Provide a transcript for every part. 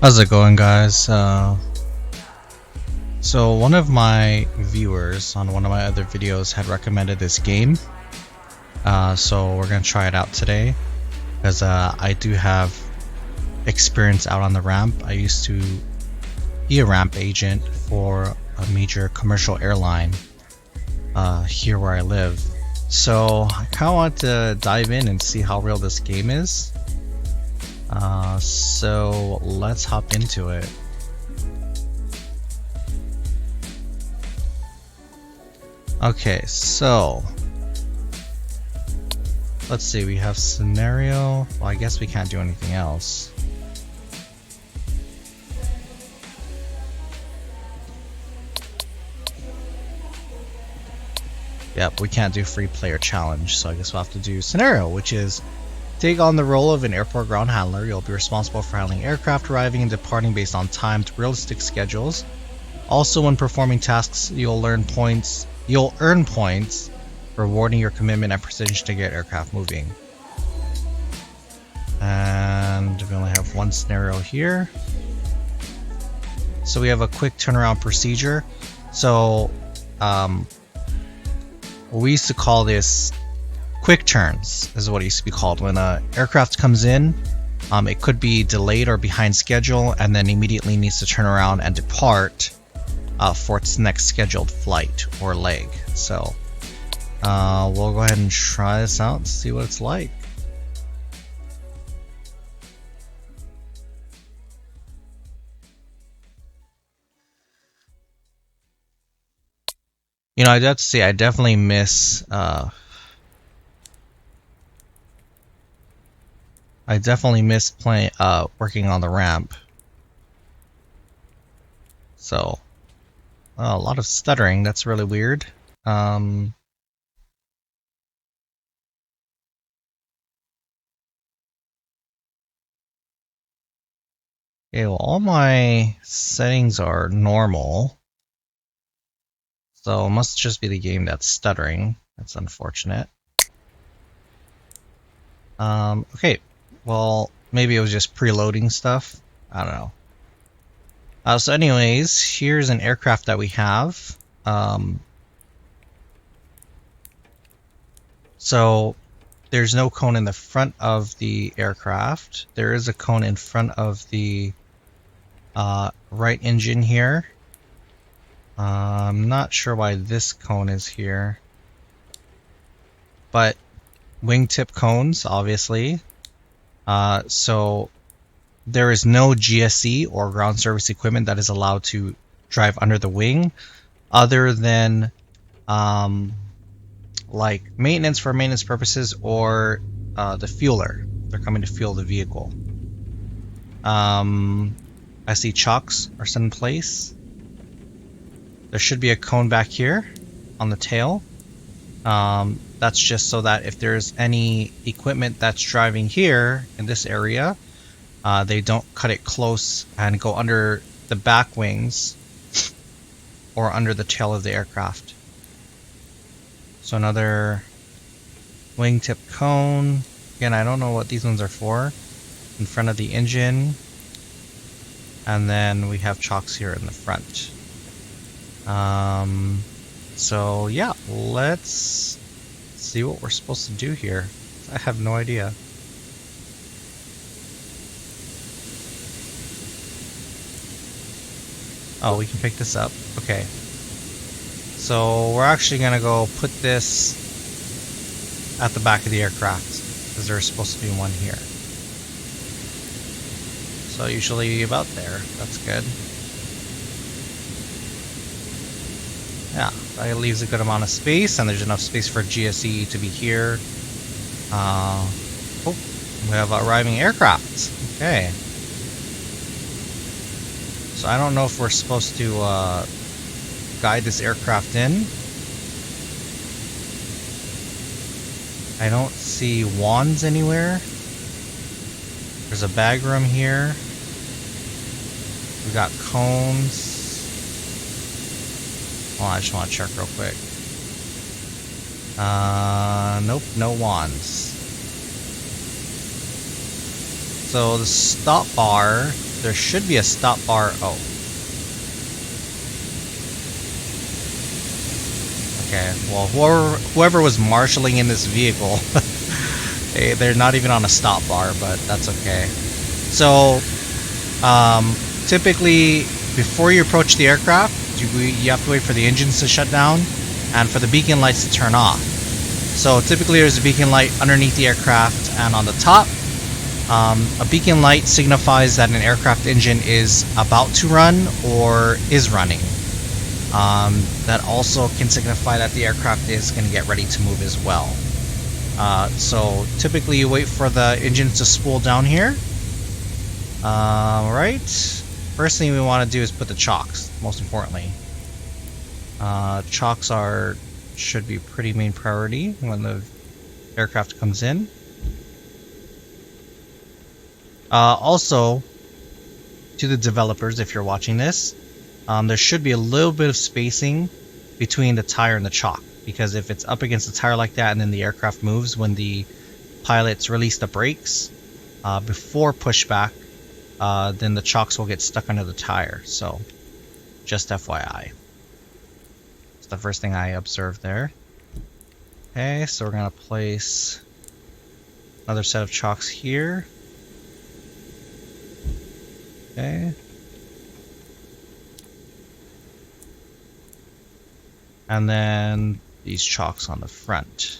How's it going, guys? So one of my viewers on one of my other videos had recommended this game. So we're gonna try it out today because I do have experience out on the ramp. I used to be a ramp agent for a major commercial airline here where I live. So I kind of want to dive in and see how real this game is. So let's hop into it. Okay, so let's see, we have scenario. Well, I guess we can't do anything else. Yep, we can't do free player challenge, so I guess we'll have to do scenario, which is take on the role of an airport ground handler. You'll be responsible for handling aircraft arriving and departing based on timed, realistic schedules. Also, when performing tasks, you'll earn points, rewarding your commitment and precision to get aircraft moving. And we only have one scenario here. So we have a quick turnaround procedure. So we used to call this quick turns, is what it used to be called. When an aircraft comes in, it could be delayed or behind schedule and then immediately needs to turn around and depart for its next scheduled flight or leg. So we'll go ahead and try this out and see what it's like. You know, I'd have to say I definitely miss playing working on the ramp. So a lot of stuttering, that's really weird. Okay, well, all my settings are normal. So it must just be the game that's stuttering. That's unfortunate. Okay, well, maybe it was just preloading stuff. I don't know. So anyways, here's an aircraft that we have. So there's no cone in the front of the aircraft. There is a cone in front of the right engine here. I'm not sure why this cone is here, but wingtip cones, obviously. So there is no GSE or ground service equipment that is allowed to drive under the wing, other than like maintenance for maintenance purposes or the fueler. They're coming to fuel the vehicle. I see chocks are set in place. There should be a cone back here on the tail. That's just so that if there's any equipment that's driving here in this area, they don't cut it close and go under the back wings or under the tail of the aircraft. So another wingtip cone. Again, I don't know what these ones are for. In front of the engine. And then we have chocks here in the front. So yeah, let's see what we're supposed to do here. I have no idea. Oh, we can pick this up. Okay. So we're actually gonna go put this at the back of the aircraft because there's supposed to be one here. So usually about there. That's good. Yeah, that leaves a good amount of space, and there's enough space for GSE to be here. Oh, we have arriving aircraft. Okay. So I don't know if we're supposed to guide this aircraft in. I don't see wands anywhere. There's a bag room here. We got cones. Oh, I just want to check real quick. Nope, no wands. So the stop bar there should be a stop bar. Oh. Okay, well, whoever was marshalling in this vehicle, they're not even on a stop bar, but that's okay. So, typically, before you approach the aircraft, you have to wait for the engines to shut down and for the beacon lights to turn off. So typically there's a beacon light underneath the aircraft and on the top. A beacon light signifies that an aircraft engine is about to run or is running. That also can signify that the aircraft is going to get ready to move as well. So typically you wait for the engines to spool down here. Right. First thing we want to do is put the chocks, most importantly. Chocks should be pretty main priority when the aircraft comes in. Also, to the developers, if you're watching this, there should be a little bit of spacing between the tire and the chock, because if it's up against the tire like that and then the aircraft moves when the pilots release the brakes before pushback, then the chocks will get stuck under the tire. So just FYI. It's the first thing I observed there. Okay, so we're going to place another set of chocks here. Okay. And then these chocks on the front.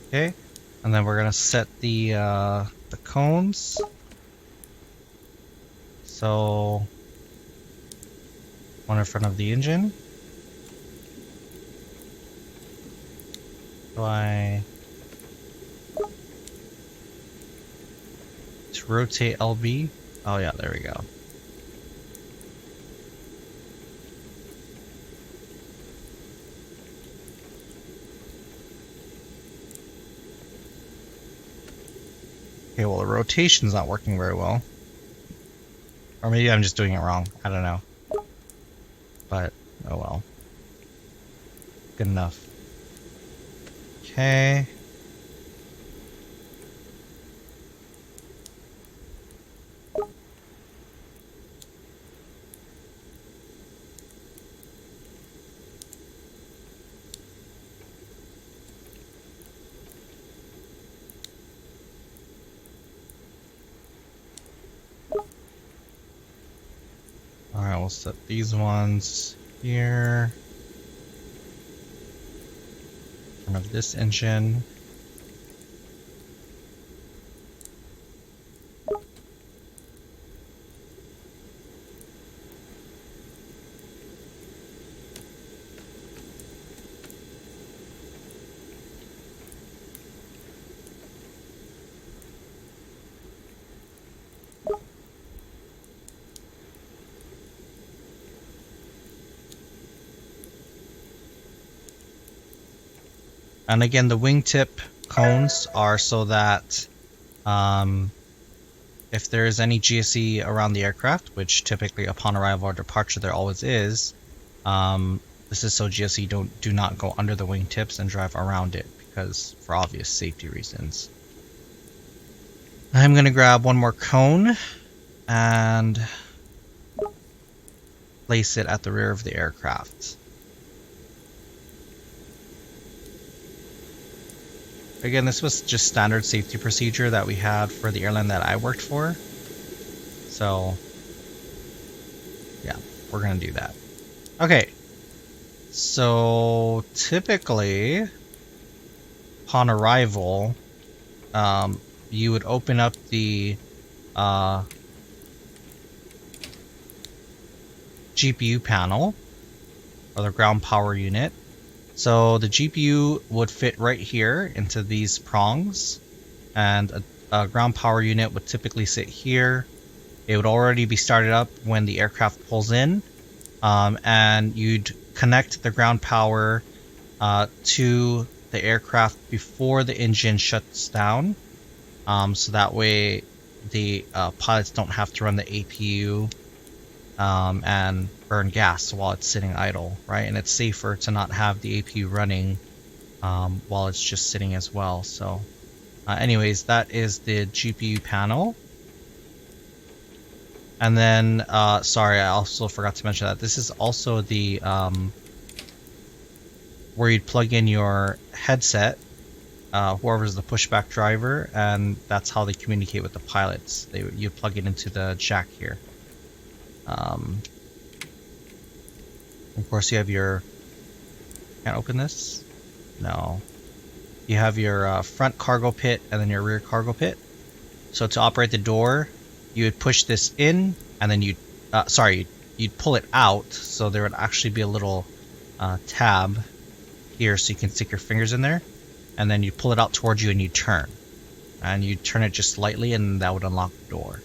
Okay. And then we're gonna set the cones. So one in front of the engine. So to rotate LB. Oh yeah, there we go. Okay, well the rotation's not working very well. Or maybe I'm just doing it wrong. I don't know. But, oh well. Good enough. Okay. Alright, we'll set these ones here. In front of this engine. And again, the wingtip cones are so that if there is any GSE around the aircraft, which typically upon arrival or departure there always is, this is so GSE do not go under the wingtips and drive around it, because for obvious safety reasons. I'm going to grab one more cone and place it at the rear of the aircraft. Again, this was just standard safety procedure that we had for the airline that I worked for. So, yeah, we're going to do that. Okay. So, typically, upon arrival, you would open up the GPU panel, or the ground power unit. So the GPU would fit right here into these prongs, and a ground power unit would typically sit here. It would already be started up when the aircraft pulls in, and you'd connect the ground power to the aircraft before the engine shuts down, so that way the pilots don't have to run the APU and burn gas while it's sitting idle, right? And it's safer to not have the APU running while it's just sitting as well. So Anyways, that is the GPU panel. And then, sorry, I also forgot to mention that this is also the where you'd plug in your headset, whoever's the pushback driver, and that's how they communicate with the pilots. You plug it into the jack here. Of course, you have your. Can't open this? No. You have your front cargo pit and then your rear cargo pit. So to operate the door, you would push this in, and then you'd pull it out. So there would actually be a little tab here, so you can stick your fingers in there, and then you pull it out towards you, and you turn it just slightly, and that would unlock the door.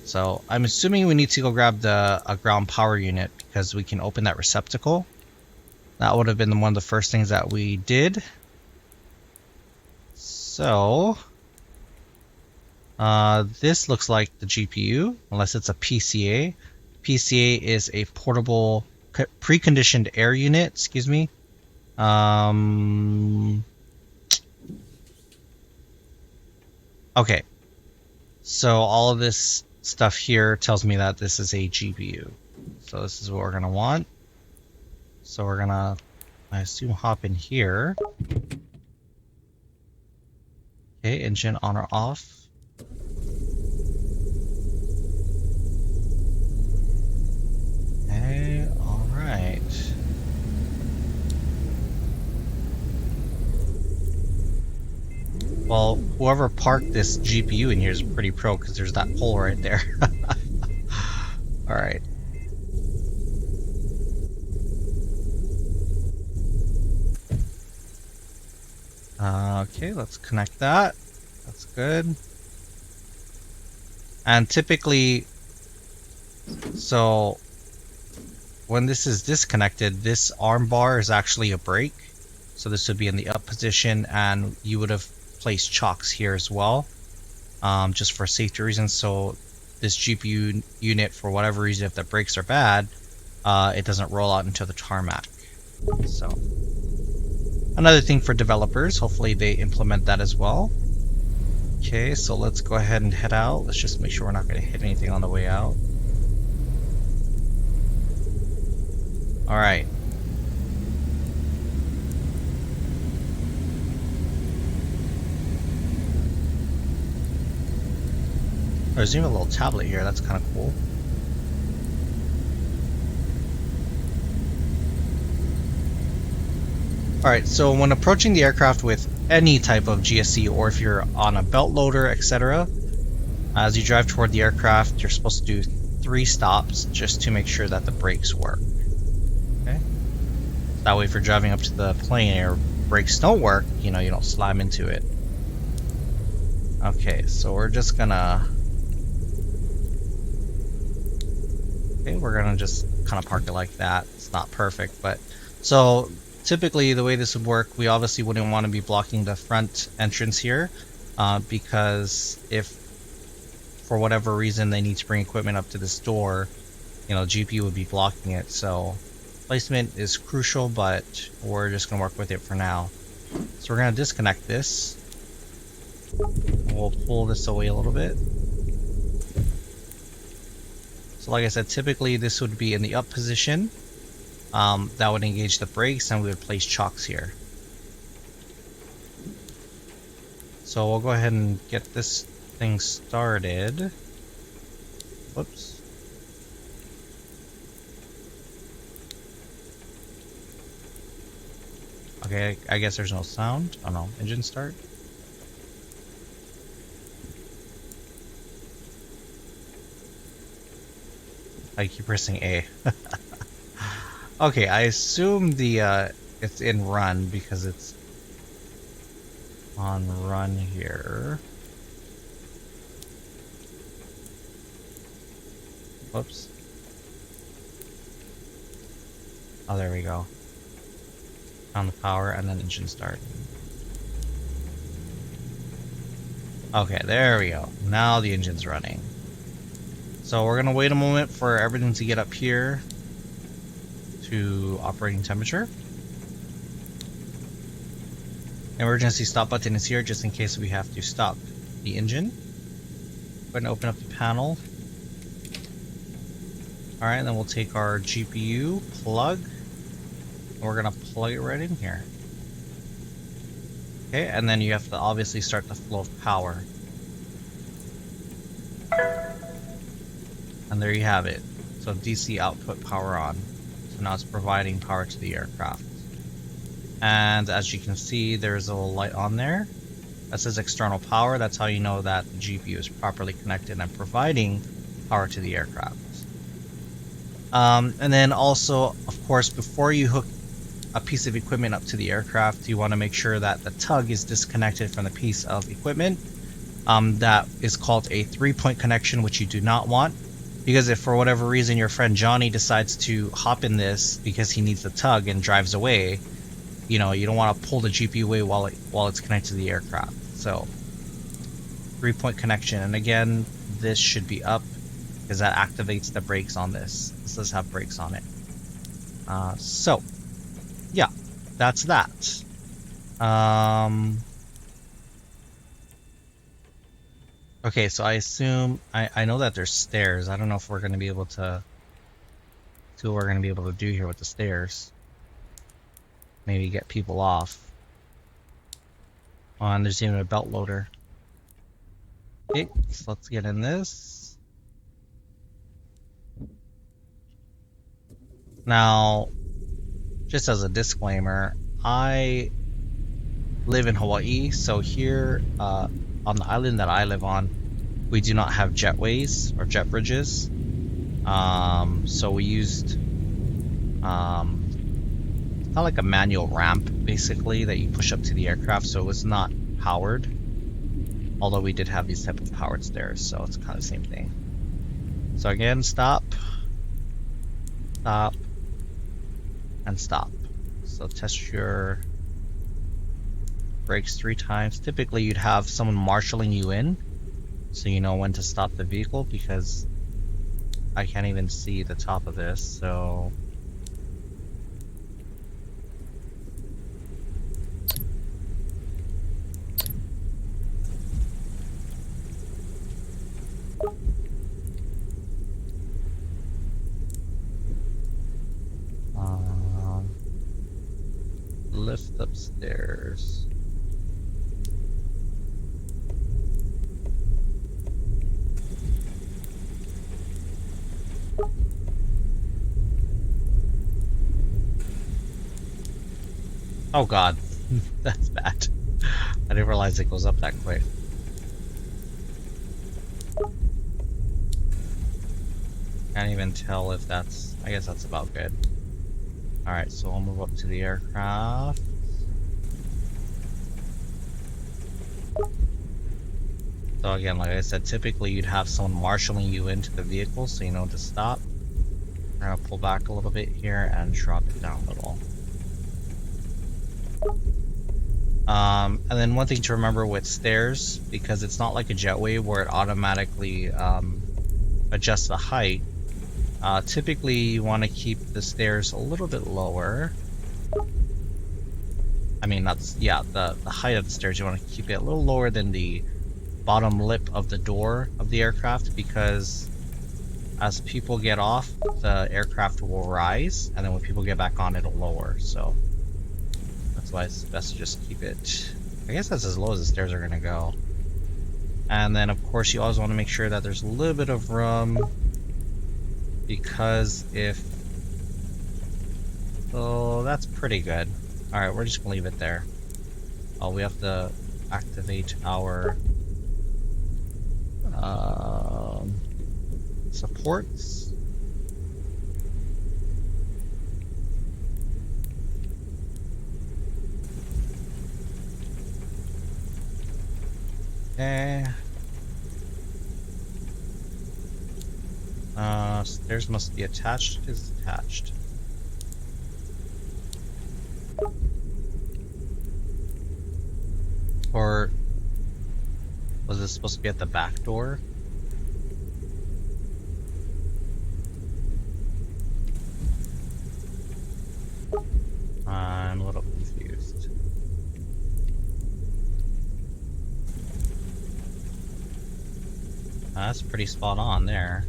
So I'm assuming we need to go grab a ground power unit because we can open that receptacle. That would have been one of the first things that we did. So this looks like the GPU, unless it's a PCA. PCA is a portable preconditioned air unit. Excuse me. Okay. So all of this stuff here tells me that this is a GPU. So this is what we're gonna want. So we're gonna, I assume, hop in here. Okay, engine on or off. Okay, alright. Well, whoever parked this GPU in here is pretty pro because there's that hole right there. Alright. Okay, let's connect that. That's good. And typically, so when this is disconnected, this arm bar is actually a brake. So this would be in the up position, and you would have placed chocks here as well, just for safety reasons. So this GPU unit, for whatever reason, if the brakes are bad, it doesn't roll out into the tarmac. So another thing for developers, hopefully they implement that as well. Okay, so let's go ahead and head out. Let's just make sure we're not going to hit anything on the way out. Alright. There's even a little tablet here, that's kind of cool. Alright, so when approaching the aircraft with any type of GSC, or if you're on a belt loader, etc., as you drive toward the aircraft, you're supposed to do 3 stops just to make sure that the brakes work. Okay? That way if you're driving up to the plane and your brakes don't work, you know, you don't slam into it. Okay, so we're just gonna... Okay, we're gonna just kind of park it like that. It's not perfect, but... So, typically the way this would work, we obviously wouldn't want to be blocking the front entrance here, because if for whatever reason they need to bring equipment up to this door, you know, GPU would be blocking it. So placement is crucial, but we're just gonna work with it for now. So we're gonna disconnect this. We'll pull this away a little bit. So like I said, typically this would be in the up position. That would engage the brakes, and we would place chocks here. So we'll go ahead and get this thing started. Whoops. Okay, I guess there's no sound. Oh no, engine start. I keep pressing A. Okay, I assume the it's in run because it's on run here. Whoops. Oh, there we go. On the power and then engine start. Okay, there we go. Now the engine's running. So we're gonna wait a moment for everything to get up here to operating temperature. Emergency stop button is here just in case we have to stop the engine. Go ahead and open up the panel. Alright, and then we'll take our GPU plug, and we're going to plug it right in here. Okay, and then you have to obviously start the flow of power. And there you have it. So DC output power on. So now it's providing power to the aircraft. And as you can see, there's a little light on there that says external power. That's how you know that the GPU is properly connected and providing power to the aircraft. And then also, of course, before you hook a piece of equipment up to the aircraft, you want to make sure that the tug is disconnected from the piece of equipment. That is called a 3-point connection, which you do not want, because if for whatever reason your friend Johnny decides to hop in this because he needs the tug and drives away, you know, you don't want to pull the GPU away while it's connected to the aircraft. So 3-point connection, and again, this should be up because that activates the brakes on this. This does have brakes on it. So yeah, that's that. Okay, so I assume I know that there's stairs. I don't know if we're going to be able to see what we're going to be able to do here with the stairs. Maybe get people off. Oh, and there's even a belt loader. Okay, so let's get in this. Now, just as a disclaimer, I live in Hawaii, so here on the island that I live on, we do not have jetways or jet bridges. So we used kind of like a manual ramp, basically, that you push up to the aircraft, so it was not powered. Although we did have these type of powered stairs, so it's kind of the same thing. So again, stop, stop, and stop. So test your brakes 3 times. Typically you'd have someone marshalling you in, so you know when to stop the vehicle, because I can't even see the top of this, so lift upstairs. Oh god, that's bad. I didn't realize it goes up that quick. Can't even tell if that's... I guess that's about good. Alright, so I'll move up to the aircraft. So again, like I said, typically you'd have someone marshalling you into the vehicle so you know to stop. I'm gonna pull back a little bit here and drop it down a little. And then one thing to remember with stairs, because it's not like a jetway where it automatically adjusts the height, typically you want to keep the stairs a little bit lower. I mean, the height of the stairs, you want to keep it a little lower than the bottom lip of the door of the aircraft, because as people get off, the aircraft will rise, and then when people get back on, it'll lower. So that's why it's best to just keep it, I guess that's as low as the stairs are going to go. And then of course you always want to make sure that there's a little bit of room, because if... Oh, that's pretty good. Alright, we're just gonna leave it there. Oh, we have to activate our supports. Okay. Stairs must be attached. It is attached. Or was this supposed to be at the back door? I'm a little confused. That's pretty spot on there.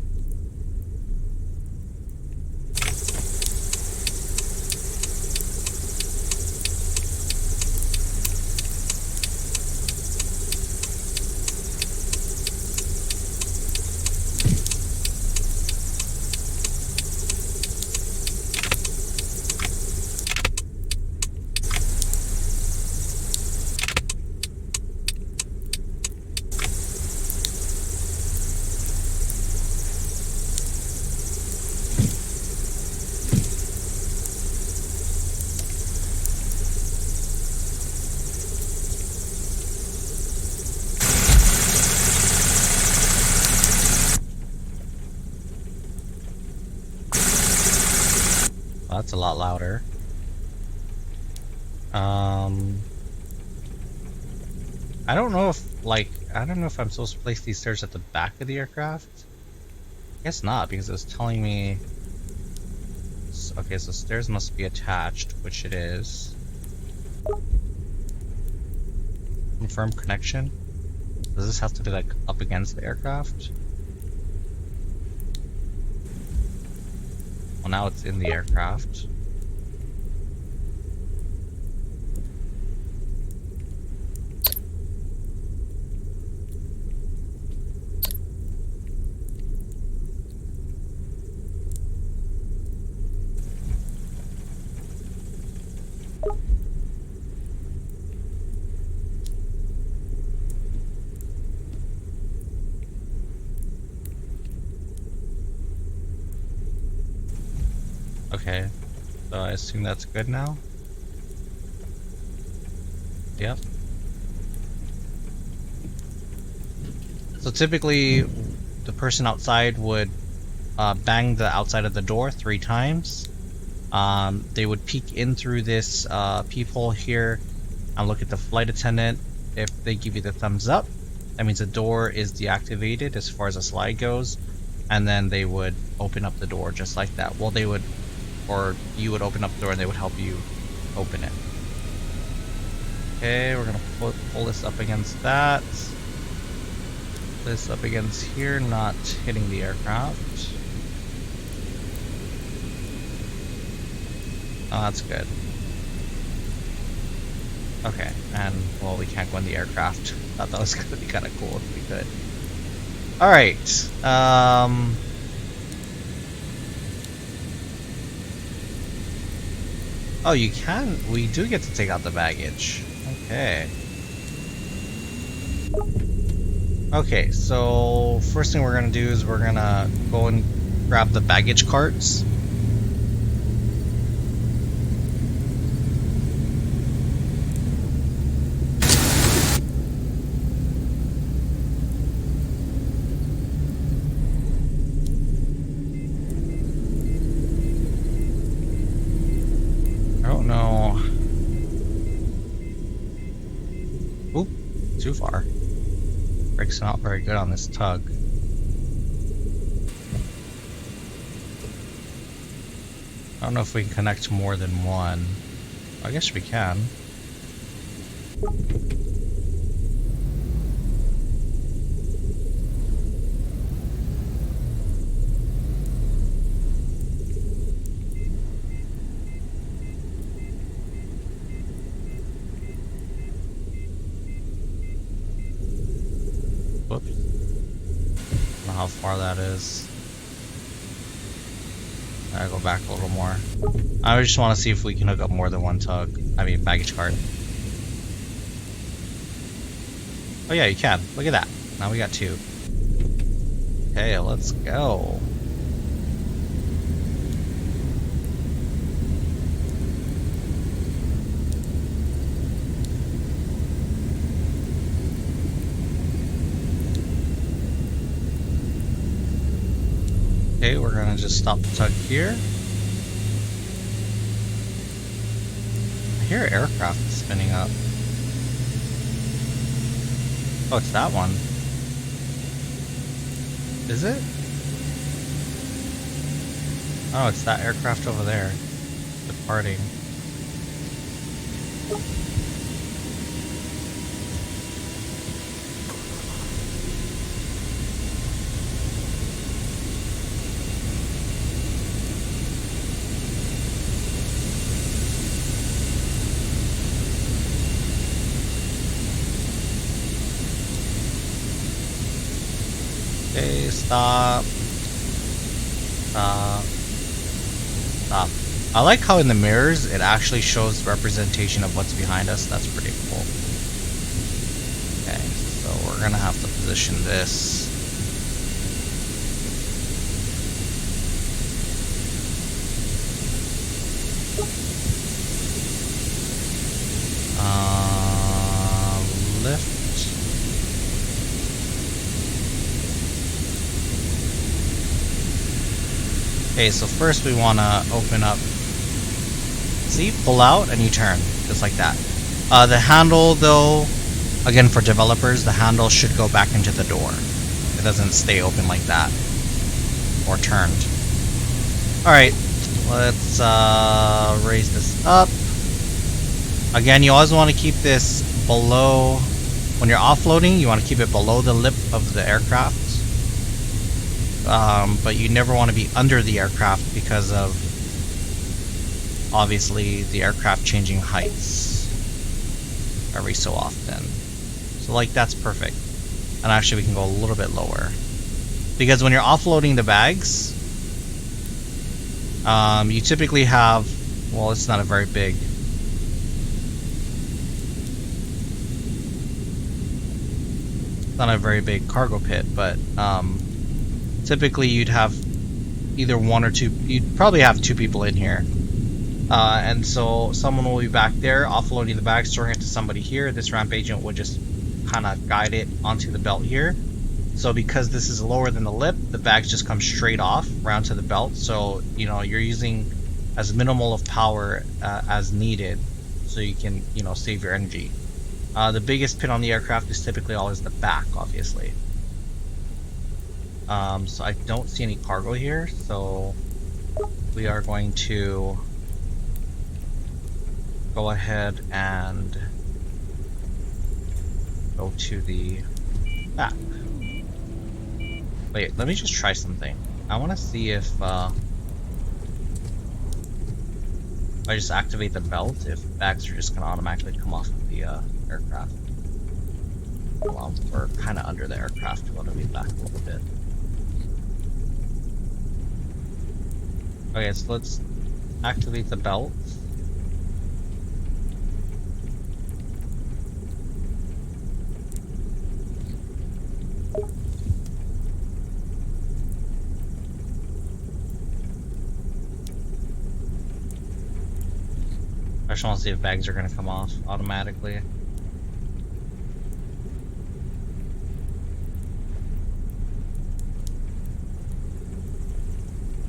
That's a lot louder. I don't know if, I don't know if I'm supposed to place these stairs at the back of the aircraft. I guess not, because it was telling me... Okay, so stairs must be attached, which it is. Confirm connection. Does this have to be, like, up against the aircraft? Well, now it's in the aircraft. Okay, so I assume that's good now? Yep. So typically, the person outside would bang the outside of the door 3 times. They would peek in through this peephole here and look at the flight attendant. If they give you the thumbs up, that means the door is deactivated as far as the slide goes, and then they would open up the door just like that. Well, they would, or you would open up the door and they would help you open it. Okay, we're gonna pull this up against that. This up against here, not hitting the aircraft. Oh, that's good. Okay, and well, we can't go in the aircraft. Thought that was gonna be kind of cool if we could. All right. Oh, you can. We do get to take out the baggage. Okay. Okay, so first thing we're gonna do is we're gonna go and grab the baggage carts. I don't know. Oop, too far. Brakes not very good on this tug. I don't know if we can connect more than one. I guess we can. Whoops. I don't know how far that is. I gotta go back a little more. I just want to see if we can hook up more than one tug. I mean, baggage cart. Oh yeah, you can. Look at that. Now we got 2. Okay, let's go. Okay, we're gonna just stop the tug here. I hear aircraft spinning up. Oh, it's that one. Is it? Oh, it's that aircraft over there. Departing. Stop. Stop. Stop. I like how in the mirrors it actually shows representation of what's behind us. That's pretty cool. Okay, so we're gonna have to position this. Lift. Okay, so first we want to open up. See, pull out and you turn, just like that. The handle though, again for developers, the handle should go back into the door. It doesn't stay open like that, or turned. Alright, let's raise this up. Again, you always want to keep this below, when you're offloading, you want to keep it below the lip of the aircraft. But you never want to be under the aircraft because of, obviously, the aircraft changing heights every so often. So like that's perfect. And actually we can go a little bit lower. Because when you're offloading the bags, you typically have, well, it's not a very big, cargo pit, but typically you'd have either one or two, you'd probably have two people in here. And so someone will be back there offloading the bag, storing it to somebody here. This ramp agent would just kind of guide it onto the belt here. So because this is lower than the lip, the bags just come straight off around to the belt. So, you know, you're using as minimal of power as needed so you can, you know, save your energy. The biggest pin on the aircraft is typically always the back, obviously. So I don't see any cargo here, so we are going to go ahead and go to the back. Wait, let me just try something. I want to see if I just activate the belt, if bags are just going to automatically come off of the aircraft. Well, we're kind of under the aircraft. We want to be back a little bit. Okay, so let's activate the belt. I just want to see if bags are going to come off automatically.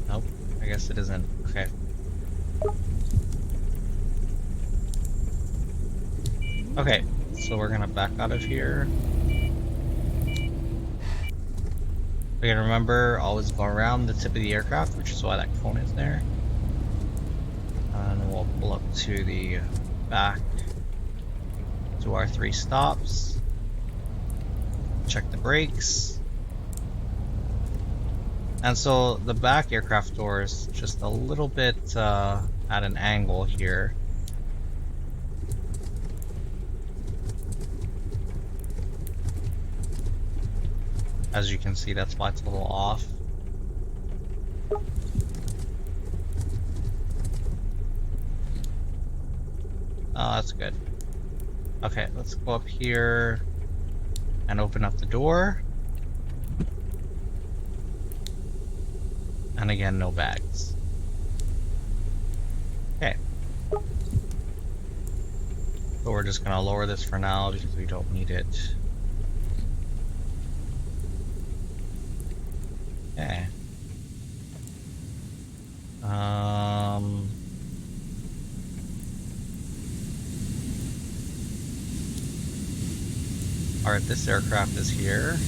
Nope, I guess it isn't. Okay. Okay, so we're going to back out of here. Again, remember, always go around the tip of the aircraft, which is why that cone is there. And we'll pull up to the back to our 3 stops. Check the brakes. And so the back aircraft door is just a little bit at an angle here. As you can see, that's why it's a little off. Oh, that's good. Okay, let's go up here and open up the door. And again, no bags. Okay. So we're just gonna lower this for now because we don't need it. Okay. Alright, this aircraft is here.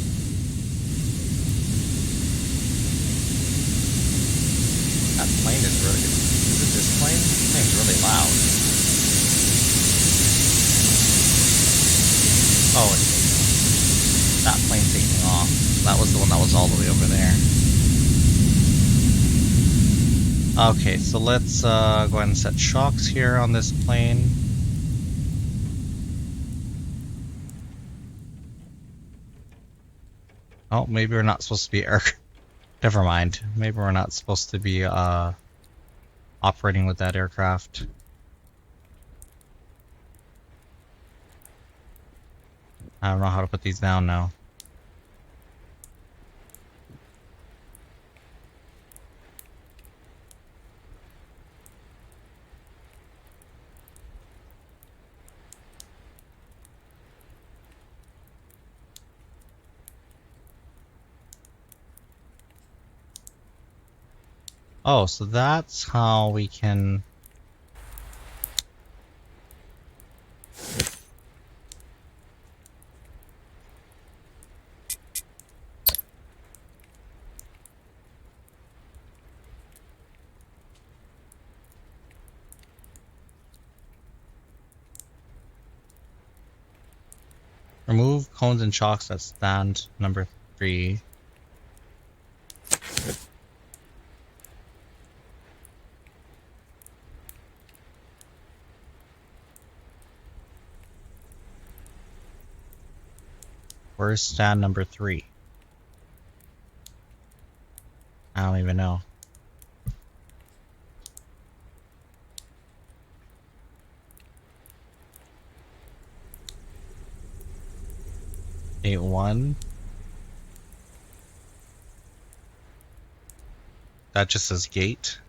That plane is really good. Is it this plane? This plane's really loud. Oh, that plane taking off. That was the one that was all the way over there. Okay, so let's go ahead and set shocks here on this plane. Oh, maybe we're not supposed to be Never mind. Maybe we're not supposed to be operating with that aircraft. I don't know how to put these down now. Oh, so that's how we can... Remove cones and chocks at stand number 3. Where's stand number 3? I don't even know. Gate 1. That just says gate.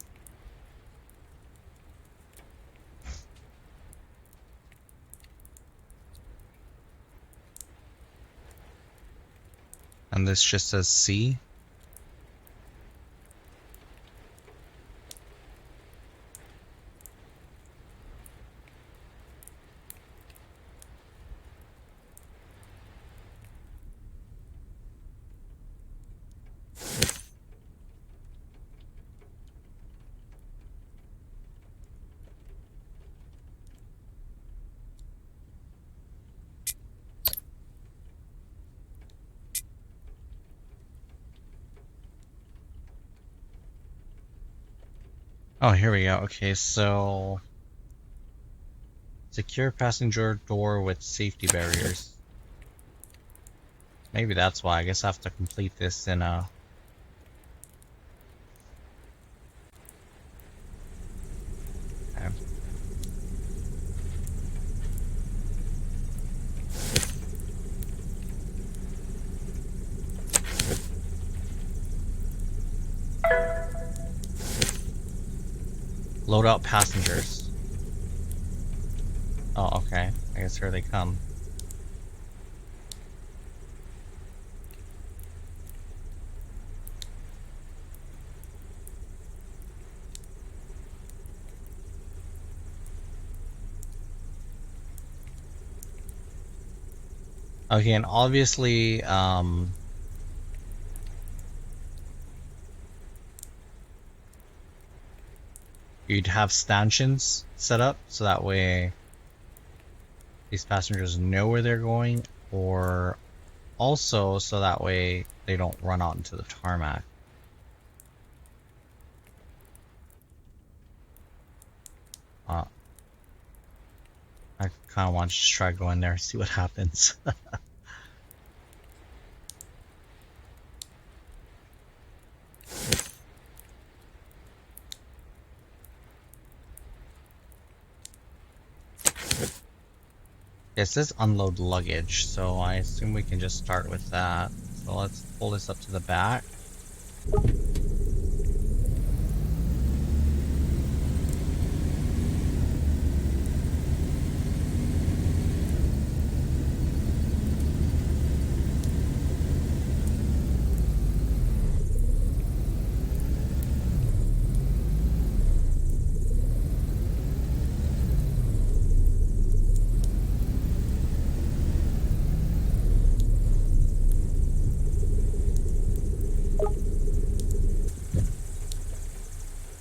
And this just says C. Oh, here we go. Okay, so... Secure passenger door with safety barriers. Maybe that's why. I guess I have to complete this in a... Okay. Load out passengers. Oh, okay. I guess here they come. Okay, and obviously, you'd have stanchions set up so that way these passengers know where they're going, or also so that way they don't run out into the tarmac. I kind of want to just try going there and see what happens. It says unload luggage, so I assume we can just start with that. So let's pull this up to the back.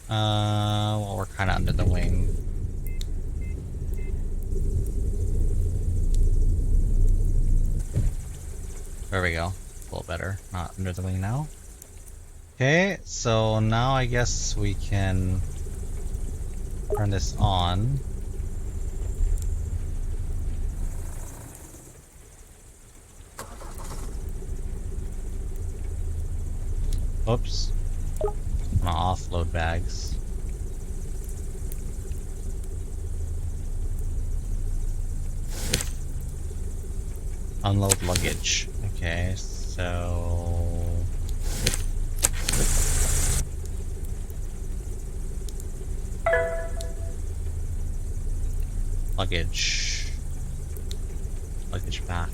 Well, we're kind of under the wing. There we go. A little better. Not under the wing now. Okay, so now I guess we can turn this on. Oops. I'm gonna offload bags. Unload luggage. Okay, so... Luggage. Luggage back.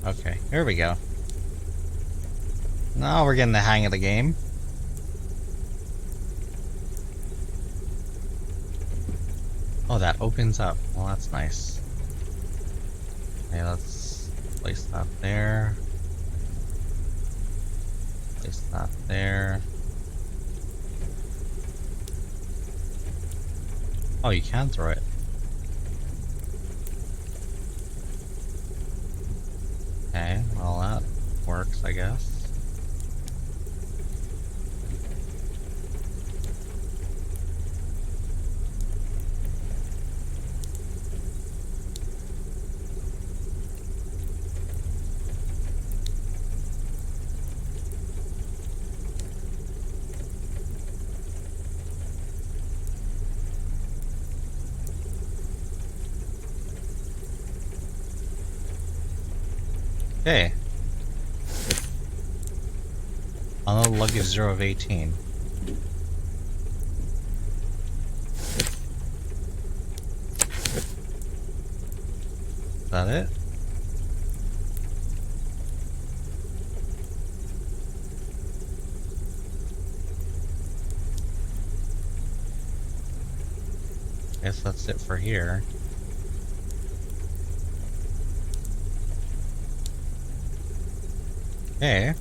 Okay, here we go. Now we're getting the hang of the game. Oh, that opens up. Well, that's nice. Okay, let's place that there. Place that there. Oh, you can throw it. Okay, well that works, I guess. Okay. Unload luggage 0 of 18. Is that it? Guess that's it for here. Okay.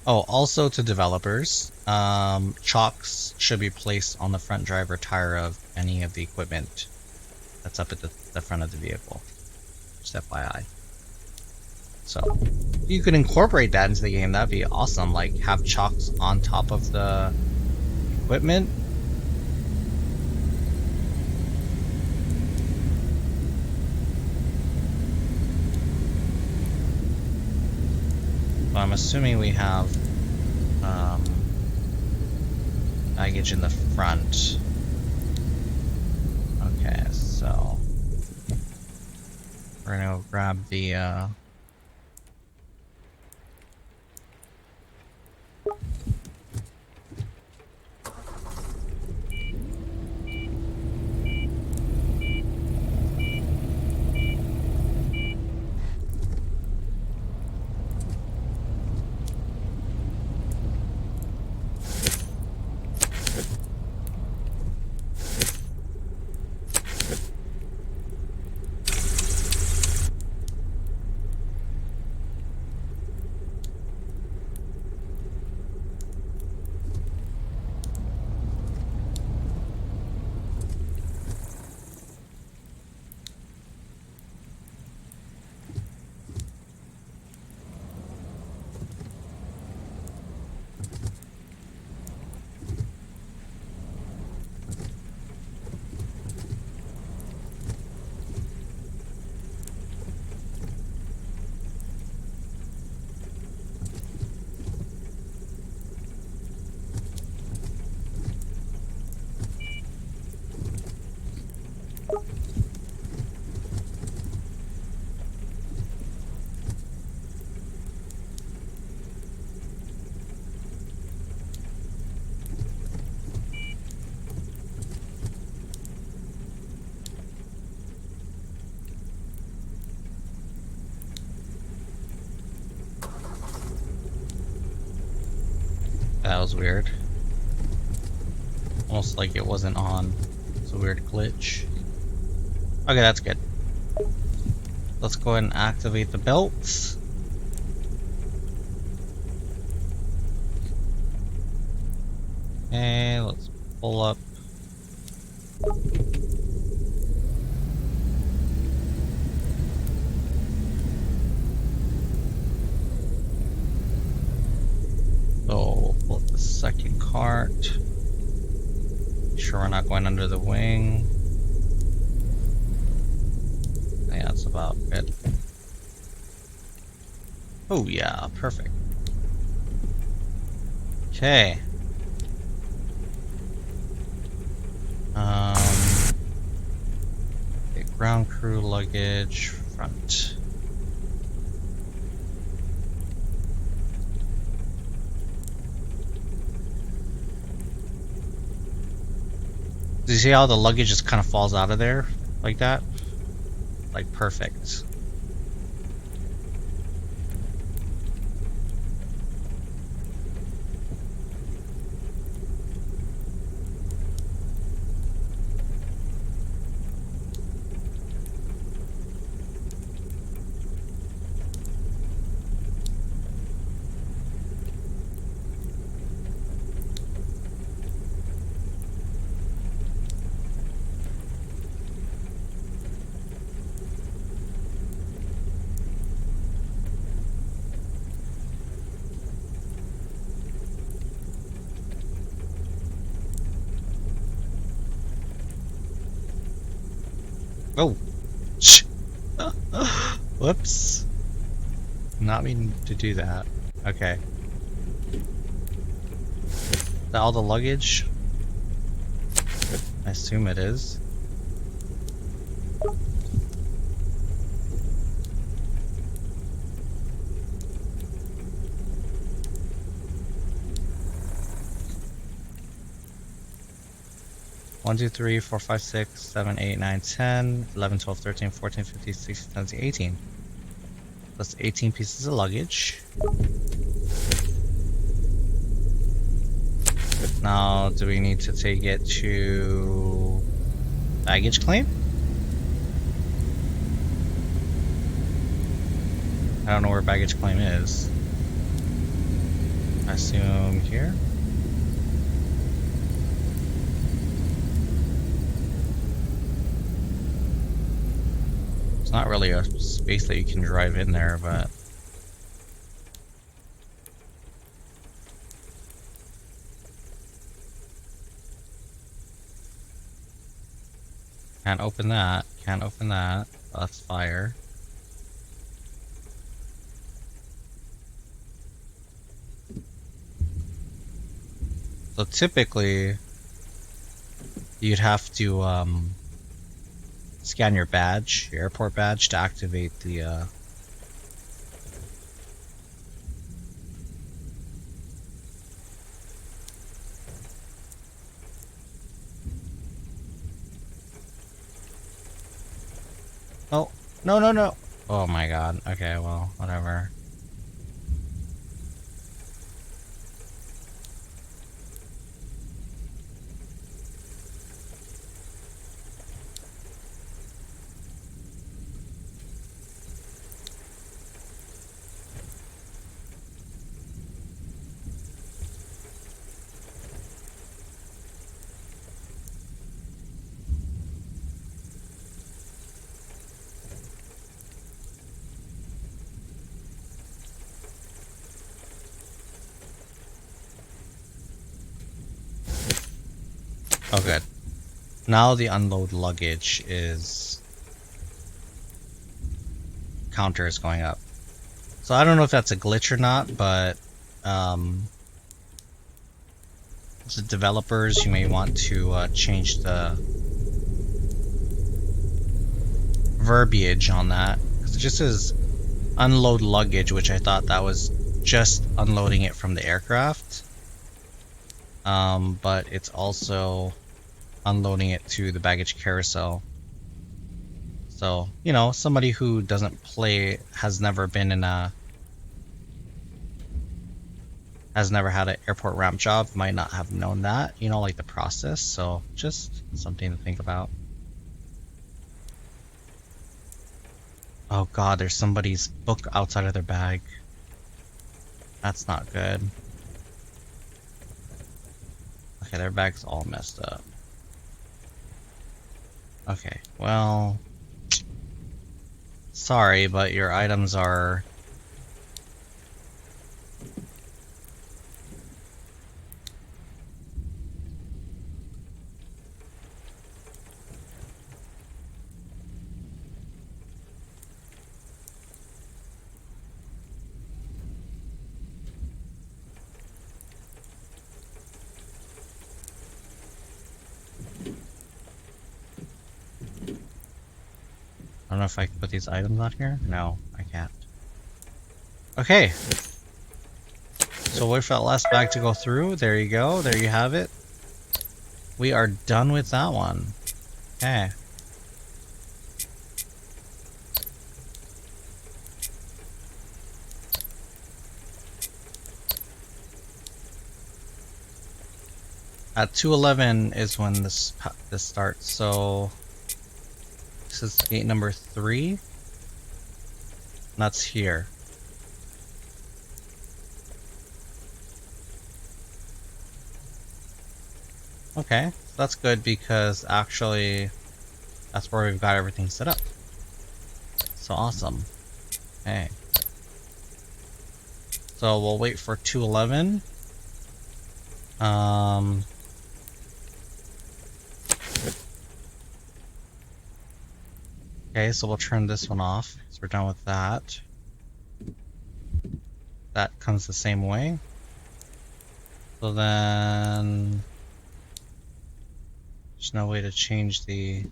Oh, also to developers, chocks should be placed on the front driver tire of any of the equipment that's up at the front of the vehicle. Just FYI. So, you could incorporate that into the game, that'd be awesome. Like, have chocks on top of the equipment. So I'm assuming we have baggage in the front. Okay, so we're gonna grab the that was weird. Almost like it wasn't on. It's a weird glitch. Okay, that's good. Let's go ahead and activate the belts. Okay, let's pull up. So we'll pull up the second cart. sure we're not going under the wing. Yeah, that's about it. Oh yeah, perfect. Okay. Okay, ground crew luggage front. Do you see how the luggage just kind of falls out of there like that? Like perfect. Oh! Whoops. Not meaning to do that. Okay. Is that all the luggage? I assume it is. One, 2, 3, 4, 5, 6, 7, 8, 9, 10, 11, 12, 13, 14, 15, 16, 17, 18. That's 18 pieces of luggage. Now, do we need to take it to baggage claim? I don't know where baggage claim is. I assume here? It's not really a space that you can drive in there, but... Can't open that. Can't open that. That's fire. So typically, you'd have to scan your badge, your airport badge, to activate the Oh, no, no, no. Oh my god. Okay, well, whatever. Oh, good. Now the unload luggage is... counter is going up. So I don't know if that's a glitch or not, but the developers, you may want to change the verbiage on that. Because it just says unload luggage, which I thought that was just unloading it from the aircraft. But it's also unloading it to the baggage carousel. So, you know, somebody who doesn't play, has never been in a... has never had an airport ramp job, might not have known that, you know, like the process. So, just something to think about. Oh god, there's somebody's book outside of their bag. That's not good. Okay, their bag's all messed up. Okay, well... sorry, but your items are... don't know if I can put these items on here. No, I can't. Okay. So wait for that last bag to go through. There you go. There you have it. We are done with that one. Okay. At 211 is when this starts. So this is gate number 3. And that's here. Okay, that's good because actually that's where we've got everything set up. So awesome. Okay. So we'll wait for 211. Okay, so we'll turn this one off. So we're done with that. That comes the same way. So then there's no way to change the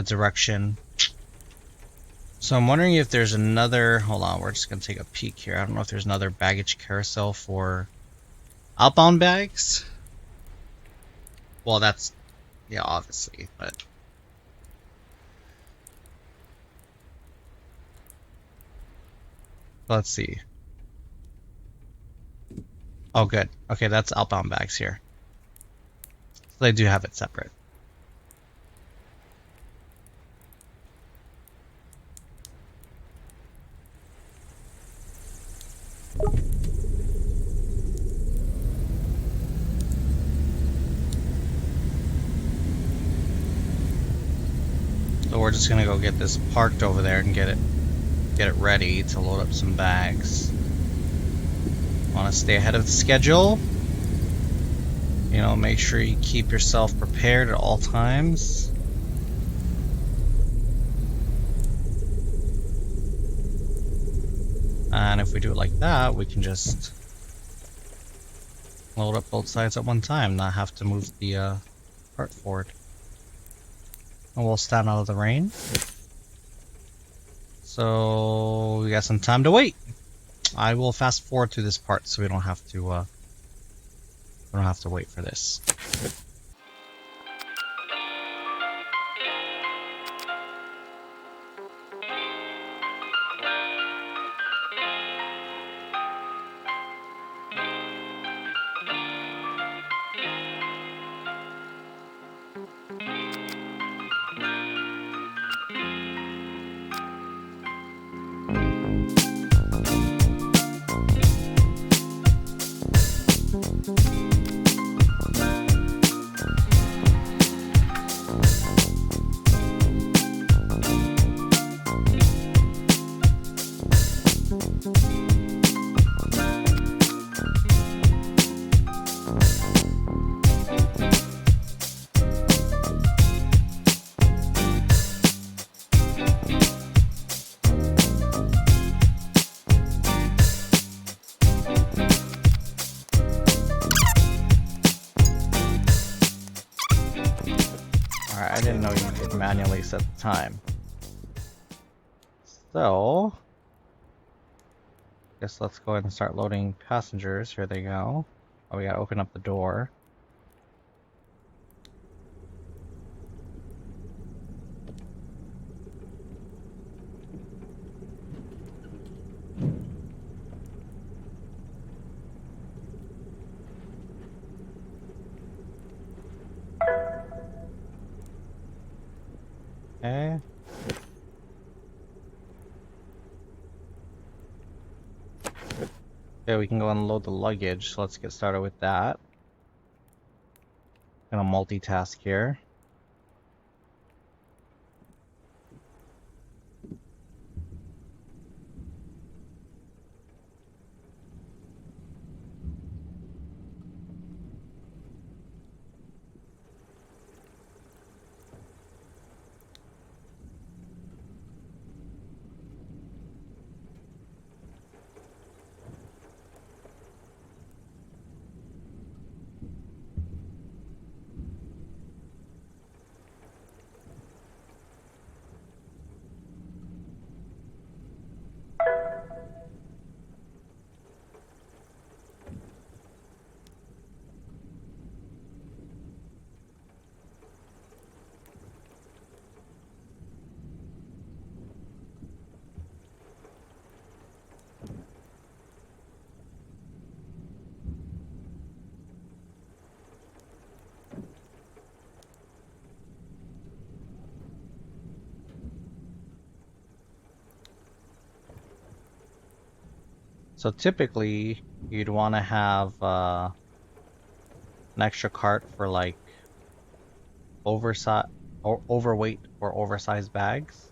direction. So I'm wondering if there's another, hold on, we're just gonna take a peek here. I don't know if there's another baggage carousel for outbound bags. Well, that's, yeah, obviously, but let's see. Oh, good. Okay, that's outbound bags here. So they do have it separate. So we're just gonna go get this parked over there and get it ready to load up some bags. Want to stay ahead of the schedule. You know, make sure you keep yourself prepared at all times. And if we do it like that, we can just load up both sides at one time, not have to move the cart forward. And we'll stand out of the rain. So we got some time to wait. I will fast forward through this part so we don't have to wait for this. I didn't know you could manually set the time. So, guess let's go ahead and start loading passengers. Here they go. Oh, we gotta open up the door. Okay. Okay, we can go unload the luggage. So let's get started with that. Gonna multitask here. So typically, you'd want to have an extra cart for like oversized or overweight or oversized bags.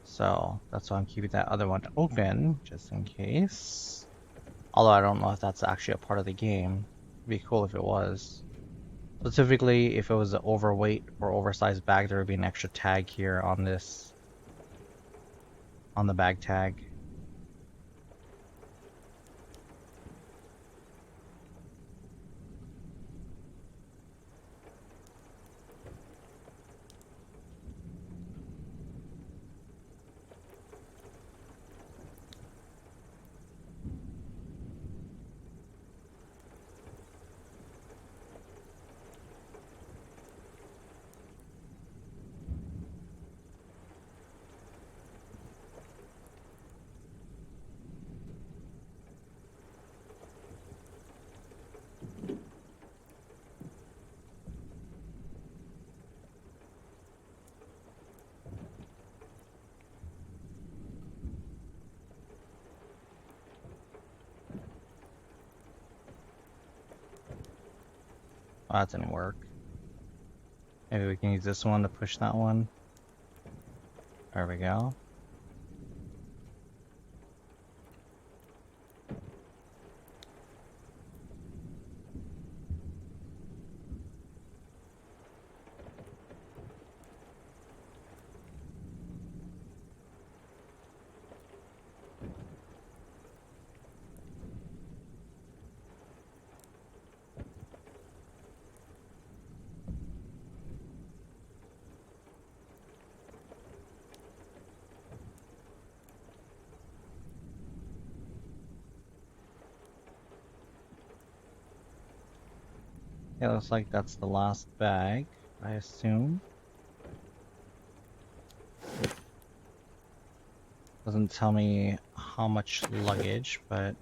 So that's why I'm keeping that other one open, just in case. Although I don't know if that's actually a part of the game. It'd be cool if it was. So typically, if it was an overweight or oversized bag, there would be an extra tag here on this, on the bag tag. Oh, that didn't work. Maybe we can use this one to push that one. There we go. Yeah, looks like that's the last bag, I assume. Doesn't tell me how much luggage, but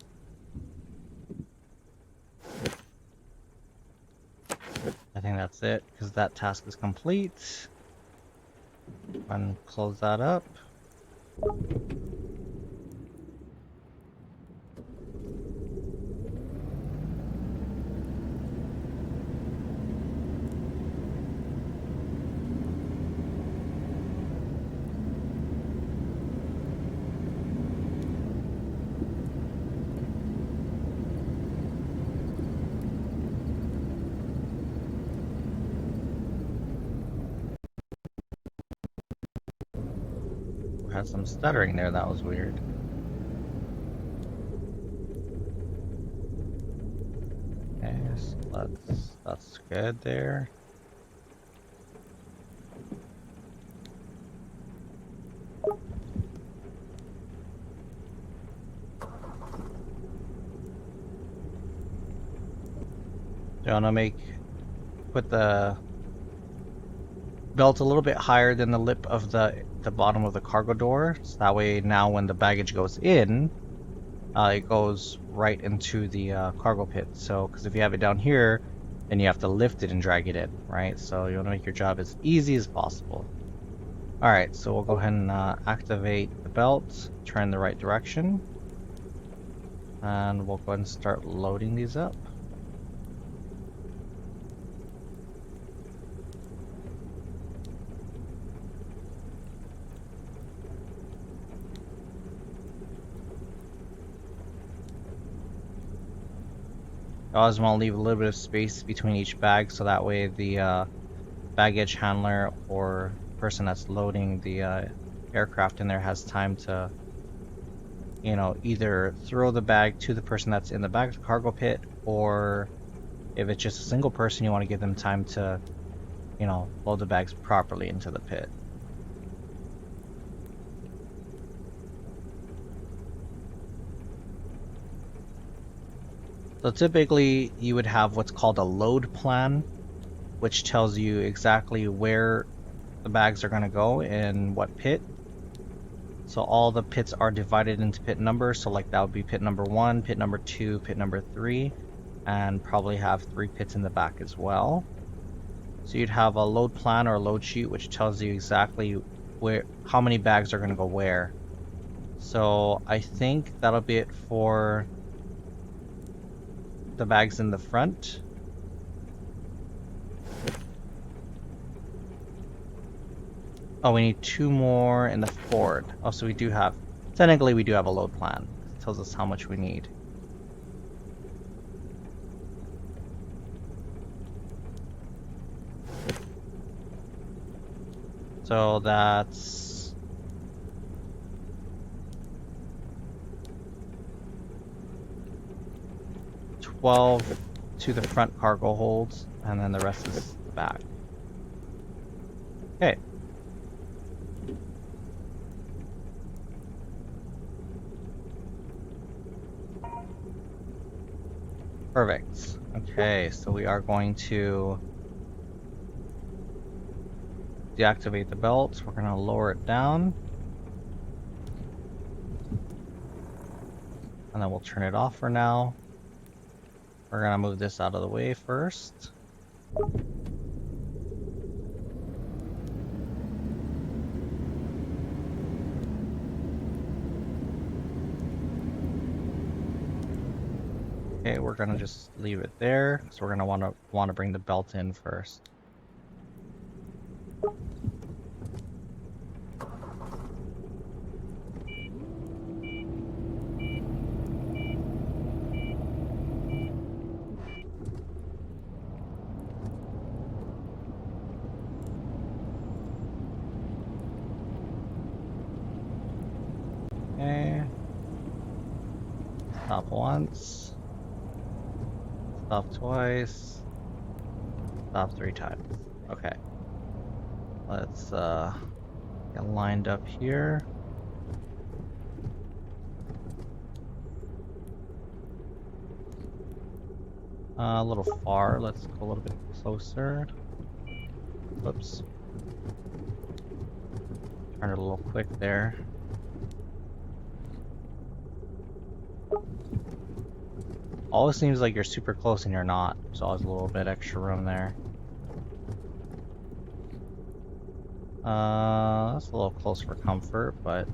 I think that's it, because that task is complete. And close that up. Had some stuttering there, that was weird. Okay, so that's good there. You want to put the belt a little bit higher than the lip of the bottom of the cargo door, so that way now when the baggage goes in, it goes right into the cargo pit. So, because if you have it down here, then you have to lift it and drag it in, right? So you want to make your job as easy as possible. Alright, so we'll go ahead and activate the belt, turn the right direction, and we'll go ahead and start loading these up. I always want to leave a little bit of space between each bag, so that way the baggage handler or person that's loading the aircraft in there has time to, you know, either throw the bag to the person that's in the back cargo pit, or if it's just a single person, you want to give them time to, you know, load the bags properly into the pit. So typically you would have what's called a load plan, which tells you exactly where the bags are going to go and what pit. So all the pits are divided into pit numbers, so like that would be pit number 1, pit number 2, pit number 3, and probably have 3 pits in the back as well. So you'd have a load plan or a load sheet which tells you exactly how many bags are going to go where. So I think that'll be it for the bags in the front. Oh, we need 2 more in the forward. Oh, so we do have, technically we do have a load plan. It tells us how much we need. So that's 12 to the front cargo holds, and then the rest is the back. Okay. Perfect. Okay, so we are going to deactivate the belt. We're going to lower it down. And then we'll turn it off for now. We're going to move this out of the way first. Okay, we're going to just leave it there. So we're going to want to bring the belt in first. Okay. Stop once. Stop twice. Stop 3 times. Okay. Let's get lined up here. A little far. Let's go a little bit closer. Whoops. Turn it a little quick there. Always seems like you're super close and you're not. There's always a little bit extra room there. That's a little close for comfort, but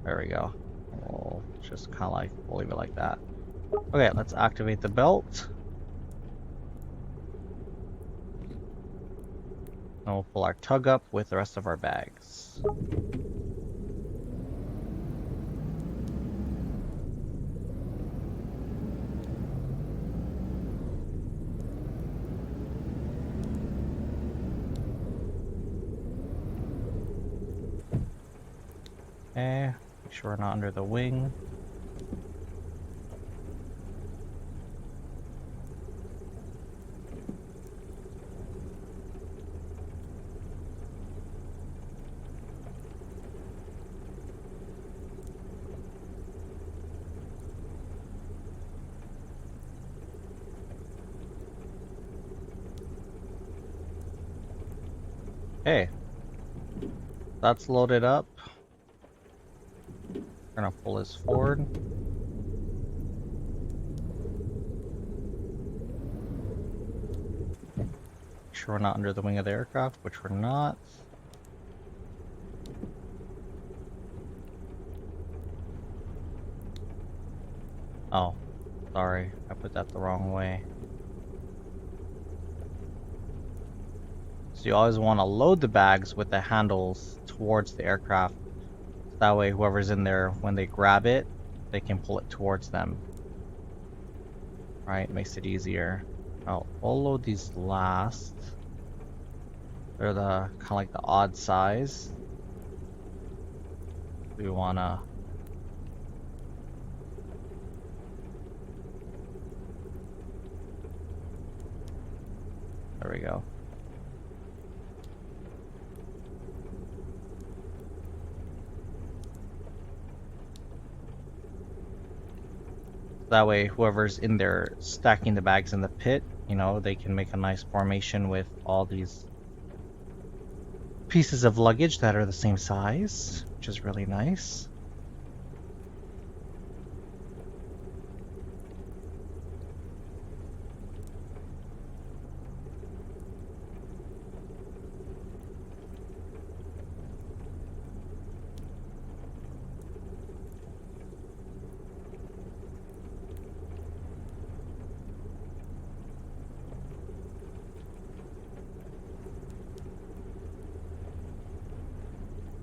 there we go. We'll just kind of like, we'll leave it like that. Okay, let's activate the belt. And we'll pull our tug up with the rest of our bags. Okay, make sure we're not under the wing. Okay, that's loaded up. We're gonna pull this forward. Make sure we're not under the wing of the aircraft, which we're not. Oh, sorry, I put that the wrong way. So you always want to load the bags with the handles towards the aircraft. That way whoever's in there, when they grab it, they can pull it towards them. Right, makes it easier. Oh, we'll load these last. They're the kind of like the odd size. We wanna there we go. That way whoever's in there stacking the bags in the pit, you know, they can make a nice formation with all these pieces of luggage that are the same size, which is really nice.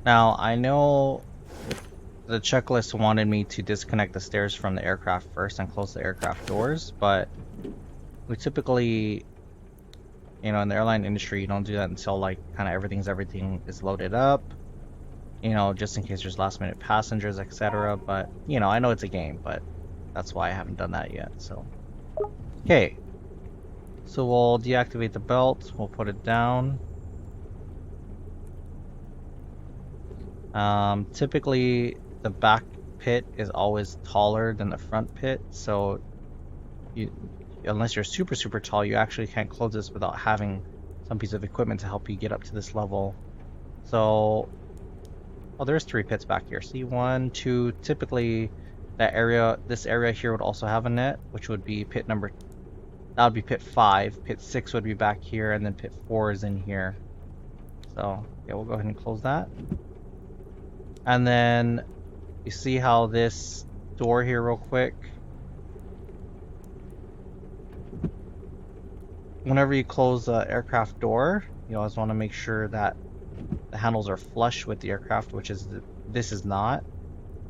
Now, I know the checklist wanted me to disconnect the stairs from the aircraft first and close the aircraft doors, but we typically, in the airline industry, you don't do that until like kind of everything is loaded up, just in case there's last minute passengers, etc. But, I know it's a game, but that's why I haven't done that yet. So, okay. So we'll deactivate the belt, we'll put it down. Typically the back pit is always taller than the front pit, so unless you're super tall, you actually can't close this without having some piece of equipment to help you get up to this level. So, there's 3 pits back here. See, 1, 2. Typically, this area here would also have a net, which would be that would be pit 5. Pit 6 would be back here, and then pit 4 is in here. So, yeah, we'll go ahead and close that. And then you see how this door here real quick, whenever you close the aircraft door, you always want to make sure that the handles are flush with the aircraft, this is not.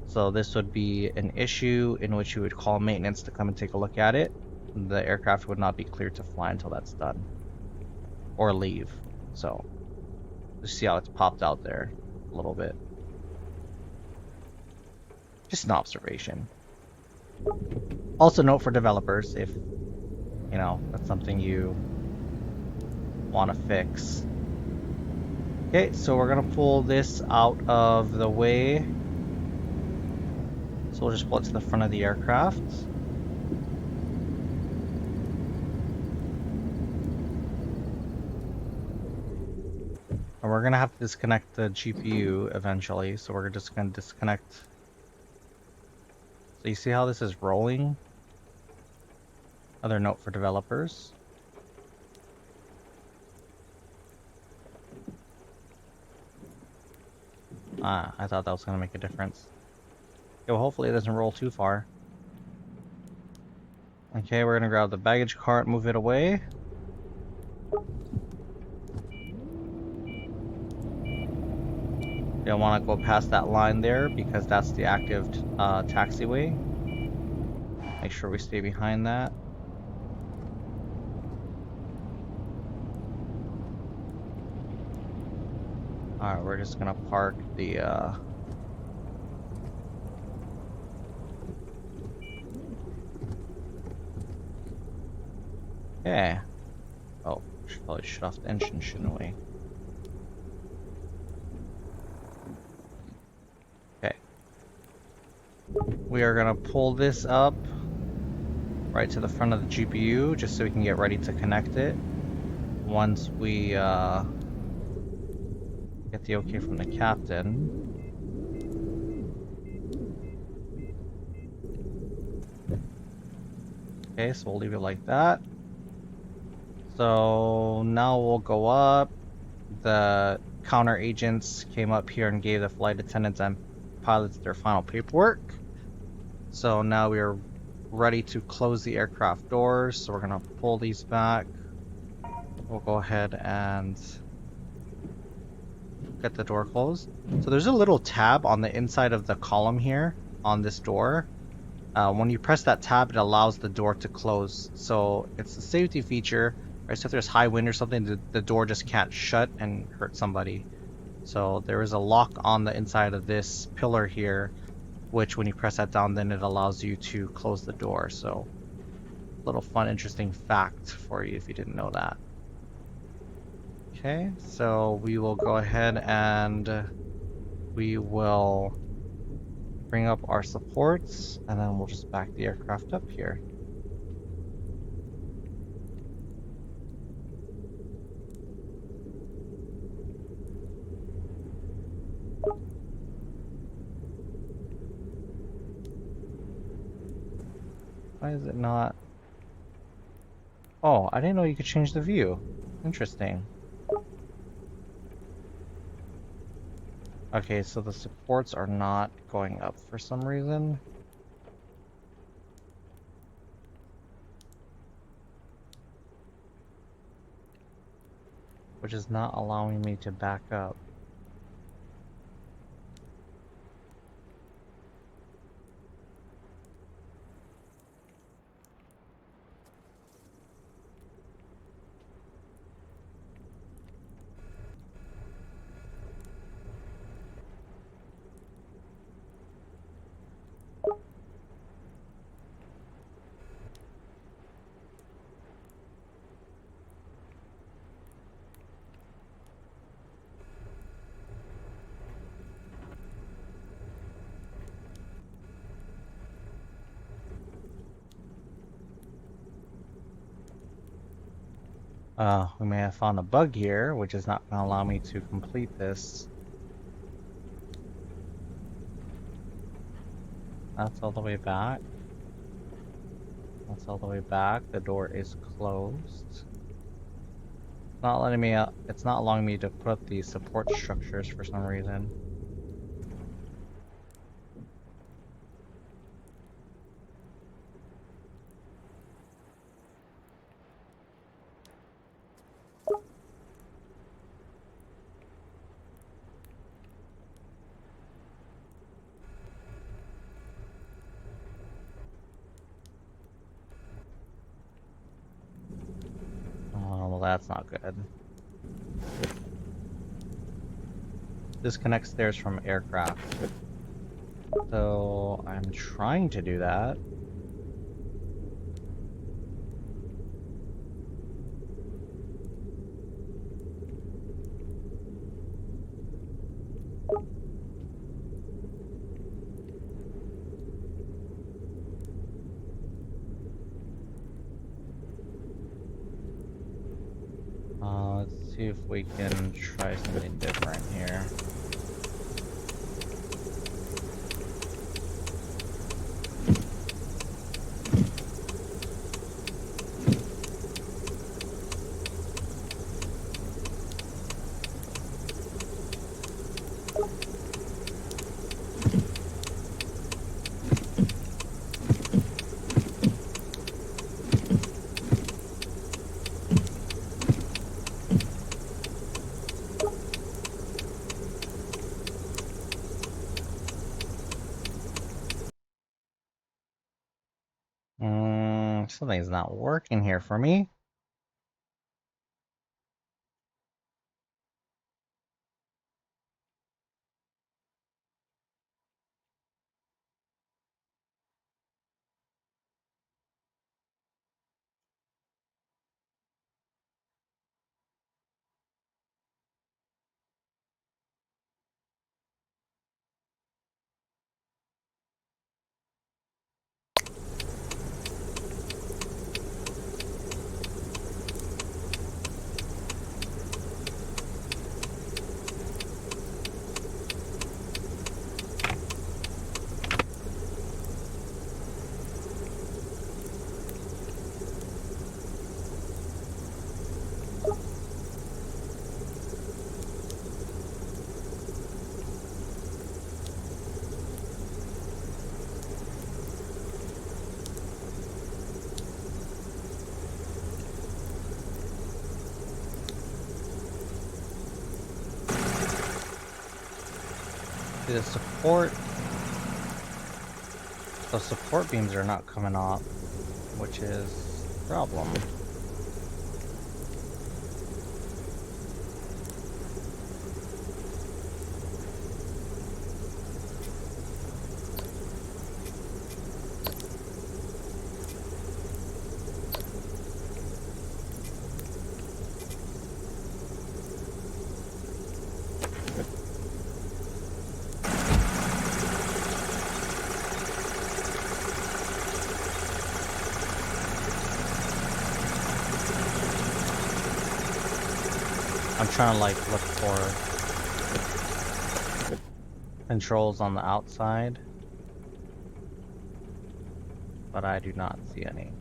So this would be an issue in which you would call maintenance to come and take a look at it. The aircraft would not be cleared to fly until that's done, or leave. So you see how it's popped out there a little bit. Just an observation. Also note for developers, if that's something you want to fix. Okay, so we're gonna pull this out of the way. So we'll just pull it to the front of the aircraft. And we're gonna have to disconnect the GPU eventually, so we're just gonna disconnect. So you see how this is rolling? Other note for developers. I thought that was gonna make a difference. Okay, well, hopefully it doesn't roll too far. Okay, we're gonna grab the baggage cart, move it away. You don't want to go past that line there because that's the active taxiway. Make sure we stay behind that. Alright, we're just gonna park the yeah. Oh, we should probably shut off the engine, shouldn't we? Okay. We are gonna pull this up right to the front of the GPU just so we can get ready to connect it. Once we get the okay from the captain. Okay, so we'll leave it like that. So now we'll go up. The counter agents came up here and gave the flight attendants and pilots their final paperwork. So now we are ready to close the aircraft doors. So we're gonna pull these back. We'll go ahead and get the door closed. So there's a little tab on the inside of the column here on this door. When you press that tab, it allows the door to close. So it's a safety feature, right? So if there's high wind or something, the door just can't shut and hurt somebody. So there is a lock on the inside of this pillar here, which when you press that down, then it allows you to close the door. So a little fun, interesting fact for you if you didn't know that. Okay, so we will go ahead and we will bring up our supports, and then we'll just back the aircraft up here. Why is it not? Oh, I didn't know you could change the view. Interesting. Okay, so the supports are not going up for some reason. Which is not allowing me to back up. We may have found a bug here, which is not going to allow me to complete this. That's all the way back. That's all the way back. The door is closed. Not letting me out. It's not allowing me to put the support structures for some reason. Oh, well, that's not good. Disconnect stairs from aircraft. So I'm trying to do that. Let's see if we can try something different here. Something's not working here for me. The support beams are not coming off, which is a problem. I'm trying to like look for controls on the outside, but I do not see any.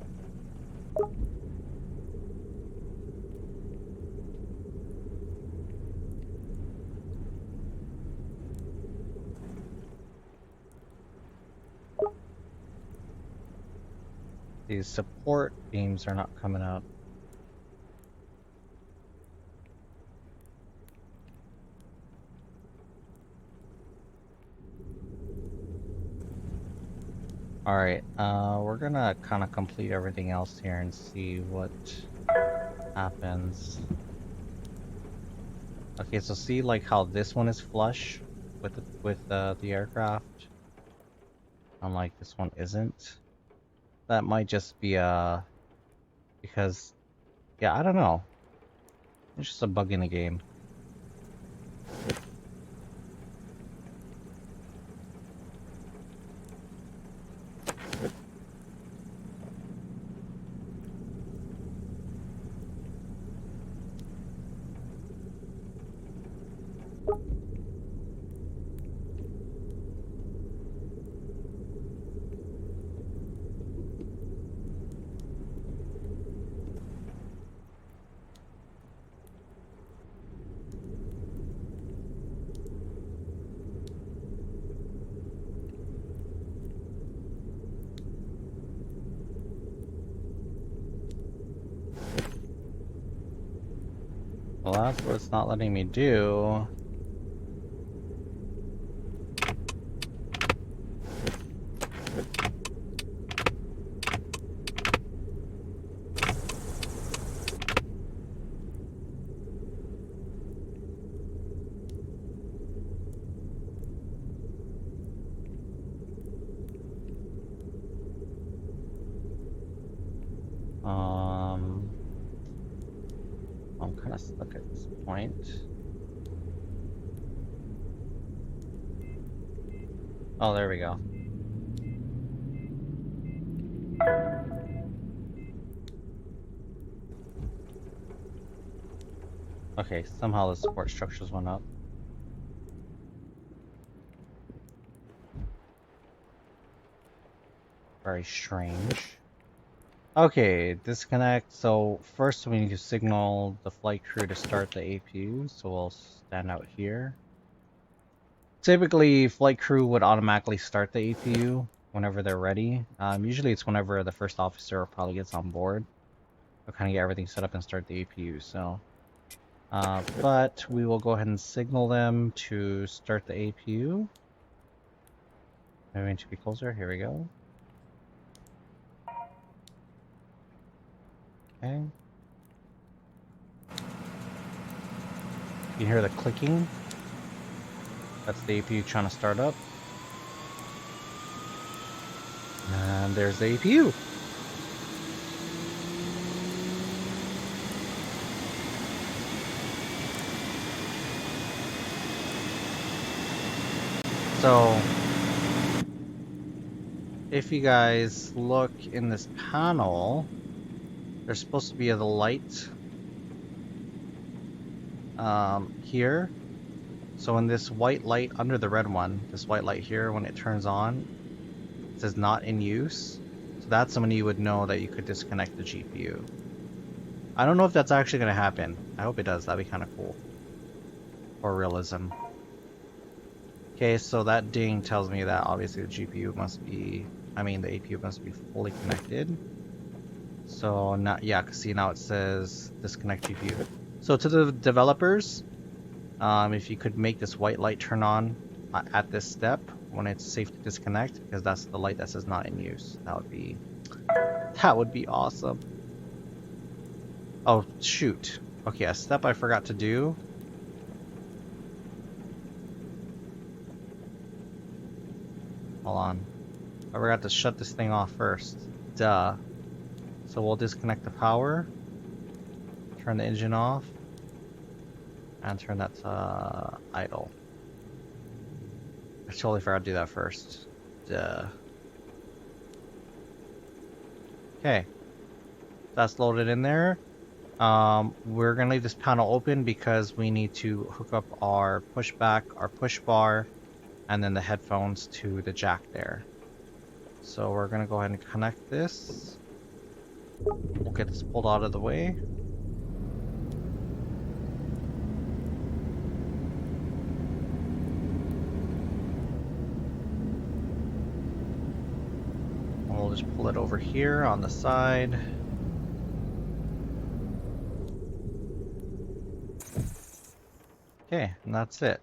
These support beams are not coming up. Alright, we're gonna kind of complete everything else here and see what happens. Okay, so see like how this one is flush with the aircraft, unlike this one isn't. That might just be because yeah, I don't know. It's just a bug in the game. Well, that's what it's not letting me do. I'm kind of stuck at this point. Oh, there we go. Okay, somehow the support structures went up. Very strange. Okay, disconnect. So first we need to signal the flight crew to start the APU, so we'll stand out here. Typically, flight crew would automatically start the APU whenever they're ready. Usually it's whenever the first officer probably gets on board. They'll kind of get everything set up and start the APU, so... but we will go ahead and signal them to start the APU. Moving to be closer, here we go. Okay. You hear the clicking? That's the APU trying to start up. And there's the APU. So, if you guys look in this panel, there's supposed to be the light here. So when this white light under the red one, this white light here, when it turns on, it says not in use. So that's when you would know that you could disconnect the GPU. I don't know if that's actually going to happen. I hope it does. That'd be kind of cool. For realism. Okay, so that ding tells me that obviously the GPU must be, the APU must be fully connected. So now, yeah, see now it says disconnect GPU. So to the developers, if you could make this white light turn on at this step when it's safe to disconnect, because that's the light that says not in use. That would be awesome. Oh shoot. Okay, a step I forgot to do. Hold on. I forgot to shut this thing off first. Duh. So we'll disconnect the power, turn the engine off, and turn that to idle. I totally forgot to do that first. Duh. Okay. That's loaded in there. We're gonna leave this panel open because we need to hook up our pushback, our push bar, and then the headphones to the jack there. So we're gonna go ahead and connect this. We'll get this pulled out of the way. We'll just pull it over here on the side. Okay, and that's it.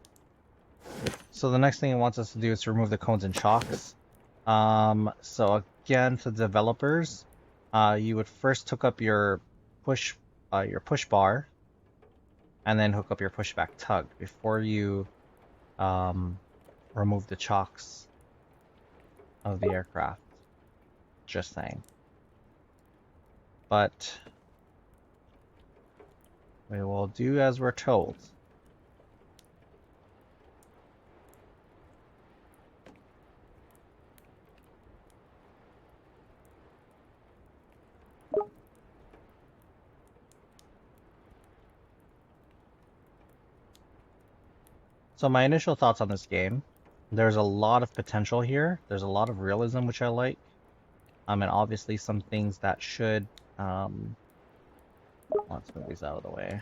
So the next thing it wants us to do is to remove the cones and chocks. So again, to developers, you would first hook up your push bar, and then hook up your pushback tug before you remove the chocks of the aircraft. Just saying. But we will do as we're told. So my initial thoughts on this game, there's a lot of potential here. There's a lot of realism, which I like. And obviously some things that should, let's move these out of the way.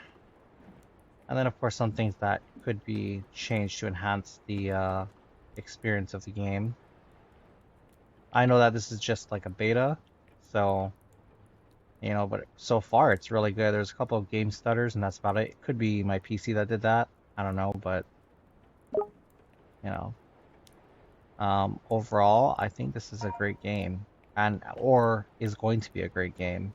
And then of course some things that could be changed to enhance the experience of the game. I know that this is just like a beta, so, You know, but so far it's really good. There's a couple of game stutters and that's about it. It could be my PC that did that. I don't know, but you know, overall, I think this is a great game, and or is going to be a great game.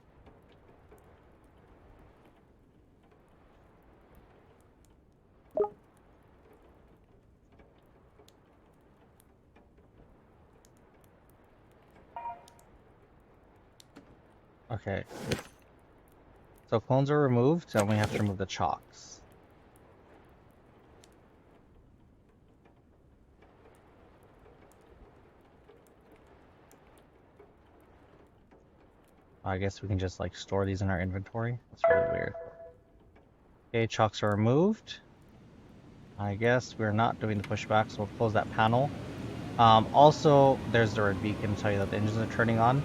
Okay, so clones are removed, and we have to remove the chocks. I guess we can just like store these in our inventory. That's really weird. Okay, chocks are removed. I guess we're not doing the pushback, so we'll close that panel. Also, there's the red beacon to tell you that the engines are turning on.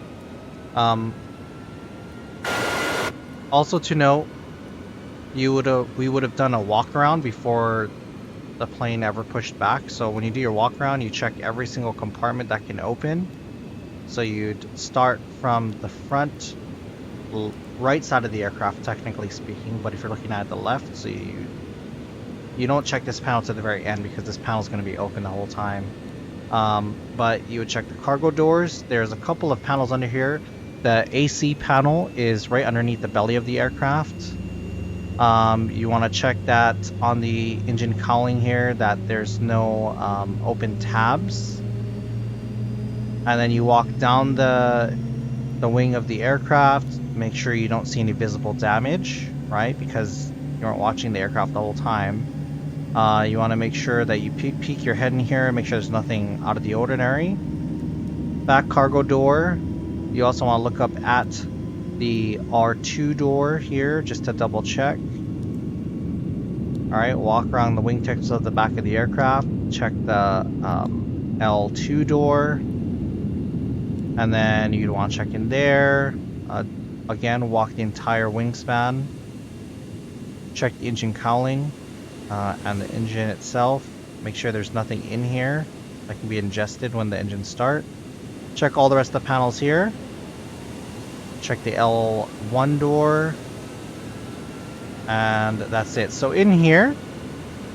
Also to note, we would have done a walk around before the plane ever pushed back. So when you do your walk around, you check every single compartment that can open. So you'd start from the front right side of the aircraft, technically speaking, but if you're looking at the left, so you don't check this panel to the very end because this panel is going to be open the whole time. But you would check the cargo doors. There's a couple of panels under here. The AC panel is right underneath the belly of the aircraft. You want to check that on the engine cowling here that there's no open tabs. And then you walk down the wing of the aircraft, make sure you don't see any visible damage, right? Because you weren't watching the aircraft the whole time. You want to make sure that you peek your head in here and make sure there's nothing out of the ordinary. Back cargo door. You also want to look up at the R2 door here just to double check. Alright, walk around the wingtips of the back of the aircraft. Check the L2 door. And then you'd want to check in there. Again, walk the entire wingspan. Check the engine cowling and the engine itself. Make sure there's nothing in here that can be ingested when the engines start. Check all the rest of the panels here. Check the L1 door. And that's it. So in here,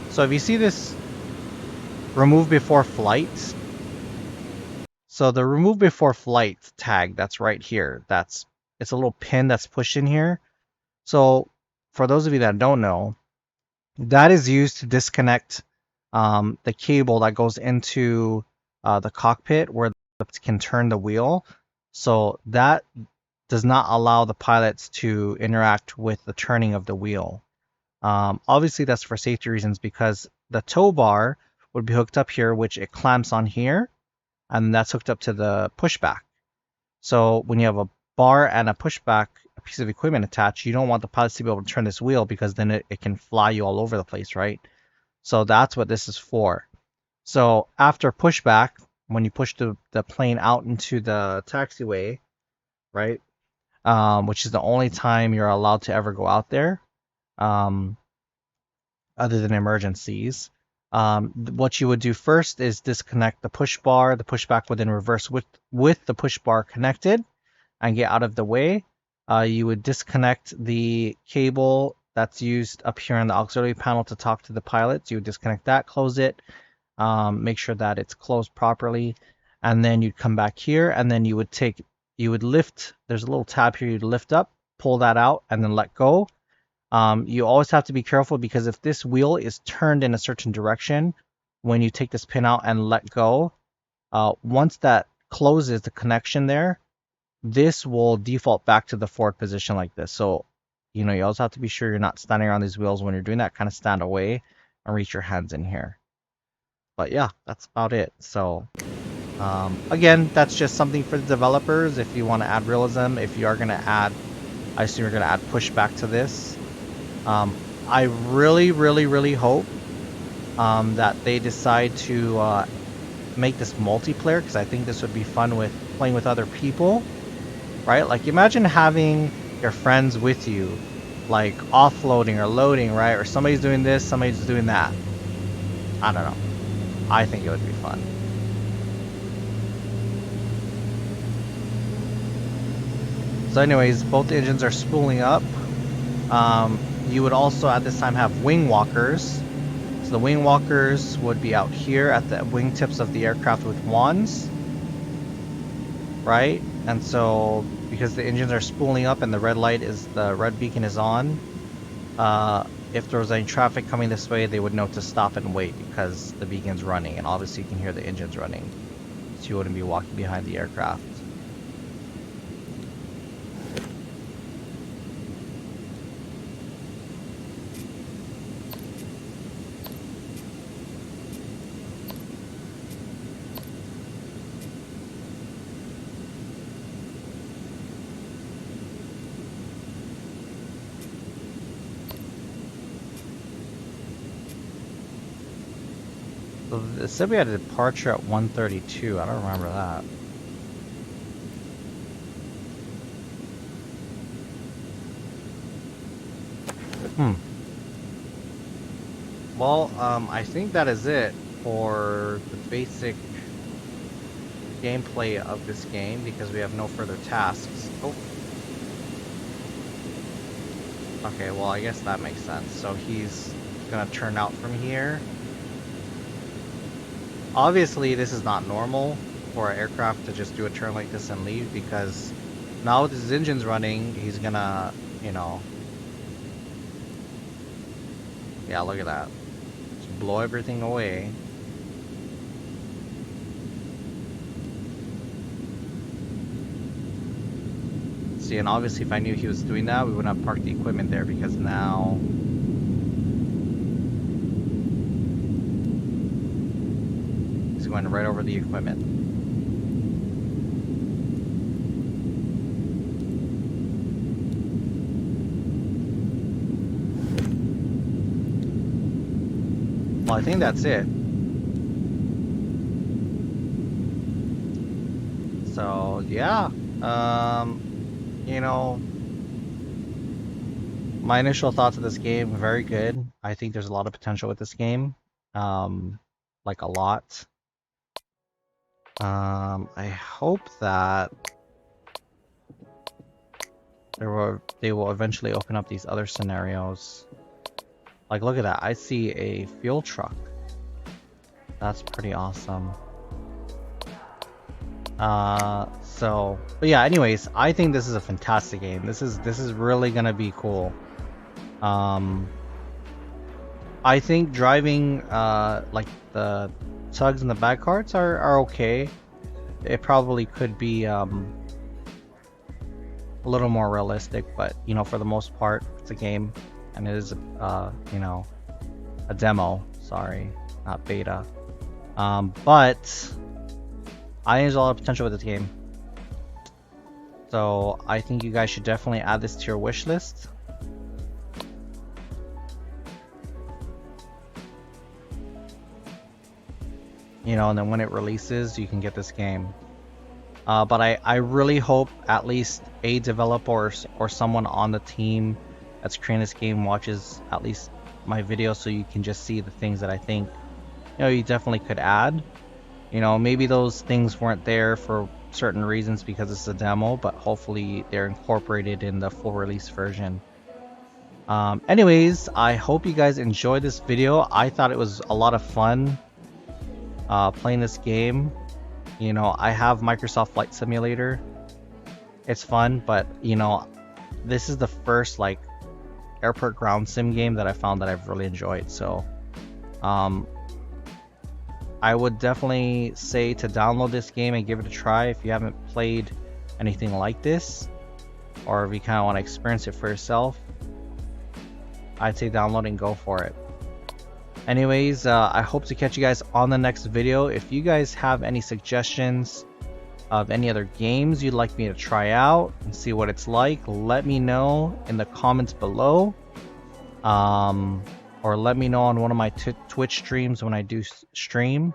so if you see this remove before flight, so the remove before flight tag that's right here, it's a little pin that's pushed in here. So for those of you that don't know, that is used to disconnect the cable that goes into the cockpit where it can turn the wheel. So that does not allow the pilots to interact with the turning of the wheel. Obviously that's for safety reasons because the tow bar would be hooked up here, which it clamps on here, and that's hooked up to the pushback. So when you have a bar and a pushback, a piece of equipment attached, you don't want the pilots to be able to turn this wheel because then it can fly you all over the place, right? So that's what this is for. So after pushback, when you push the plane out into the taxiway, right, which is the only time you're allowed to ever go out there, other than emergencies. What you would do first is disconnect the push bar. The pushback would then reverse with the push bar connected and get out of the way. You would disconnect the cable that's used up here on the auxiliary panel to talk to the pilots. You would disconnect that, close it, make sure that it's closed properly, and then you'd come back here and then you would lift, there's a little tab here, you'd lift up, pull that out, and then let go. You always have to be careful because if this wheel is turned in a certain direction, when you take this pin out and let go, once that closes the connection there, this will default back to the forward position like this. So, you know, you also have to be sure you're not standing around these wheels when you're doing that. Kind of stand away and reach your hands in here. But yeah, that's about it. So, again, that's just something for the developers. If you want to add realism, if you are going to add, I assume you're going to add pushback to this. I really, really, really hope that they decide to make this multiplayer, because I think this would be fun with playing with other people, right? Like imagine having your friends with you, like offloading or loading, right? Or somebody's doing this, somebody's doing that. I don't know. I think it would be fun. So anyways, both engines are spooling up. You would also at this time have wing walkers. So the wing walkers would be out here at the wingtips of the aircraft with wands, right? And so because the engines are spooling up and the red beacon is on, if there was any traffic coming this way, they would know to stop and wait because the beacon's running, and obviously you can hear the engines running, so you wouldn't be walking behind the aircraft. So it said we had a departure at 1:32. I don't remember that. Well, I think that is it for the basic gameplay of this game because we have no further tasks. Oh. Okay, well, I guess that makes sense. So he's gonna turn out from here. Obviously, this is not normal for an aircraft to just do a turn like this and leave because now with his engines running, he's gonna, you know... Yeah, look at that. Just blow everything away. See, and obviously if I knew he was doing that, we wouldn't have parked the equipment there because now... he's going right over the equipment. Well, I think that's it. So, yeah. You know, my initial thoughts of this game, very good. I think there's a lot of potential with this game. Like a lot. I hope that they will eventually open up these other scenarios. Like, look at that. I see a fuel truck. That's pretty awesome. But yeah, anyways, I think this is a fantastic game. This is really gonna be cool. I think driving, like the tugs and the bag carts are okay. It probably could be, a little more realistic, but, you know, for the most part, it's a game. And it is, you know, a demo. Sorry, not beta. But I think there's a lot of potential with this game. So I think you guys should definitely add this to your wish list. You know, and then when it releases, you can get this game. But I really hope at least a developer or someone on the team that's creating this game watches at least my video so you can just see the things that I think, you know, you definitely could add. You know, maybe those things weren't there for certain reasons because it's a demo, but hopefully they're incorporated in the full release version. Anyways, I hope you guys enjoyed this video. I thought it was a lot of fun playing this game. You know, I have Microsoft Flight Simulator. It's fun, but, you know, this is the first, like, airport ground sim game that I found that I've really enjoyed. So I would definitely say to download this game and give it a try if you haven't played anything like this, or if you kind of want to experience it for yourself. I'd say download and go for it. Anyways, I hope to catch you guys on the next video. If you guys have any suggestions of any other games you'd like me to try out and see what it's like, let me know in the comments below, or let me know on one of my Twitch streams when I do stream.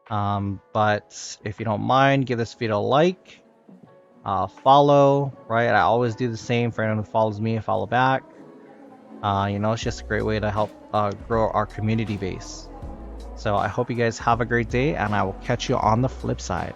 But if you don't mind, give this video a like, follow, right? I always do the same for anyone who follows me, follow back. You know, it's just a great way to help grow our community base. So I hope you guys have a great day, and I will catch you on the flip side.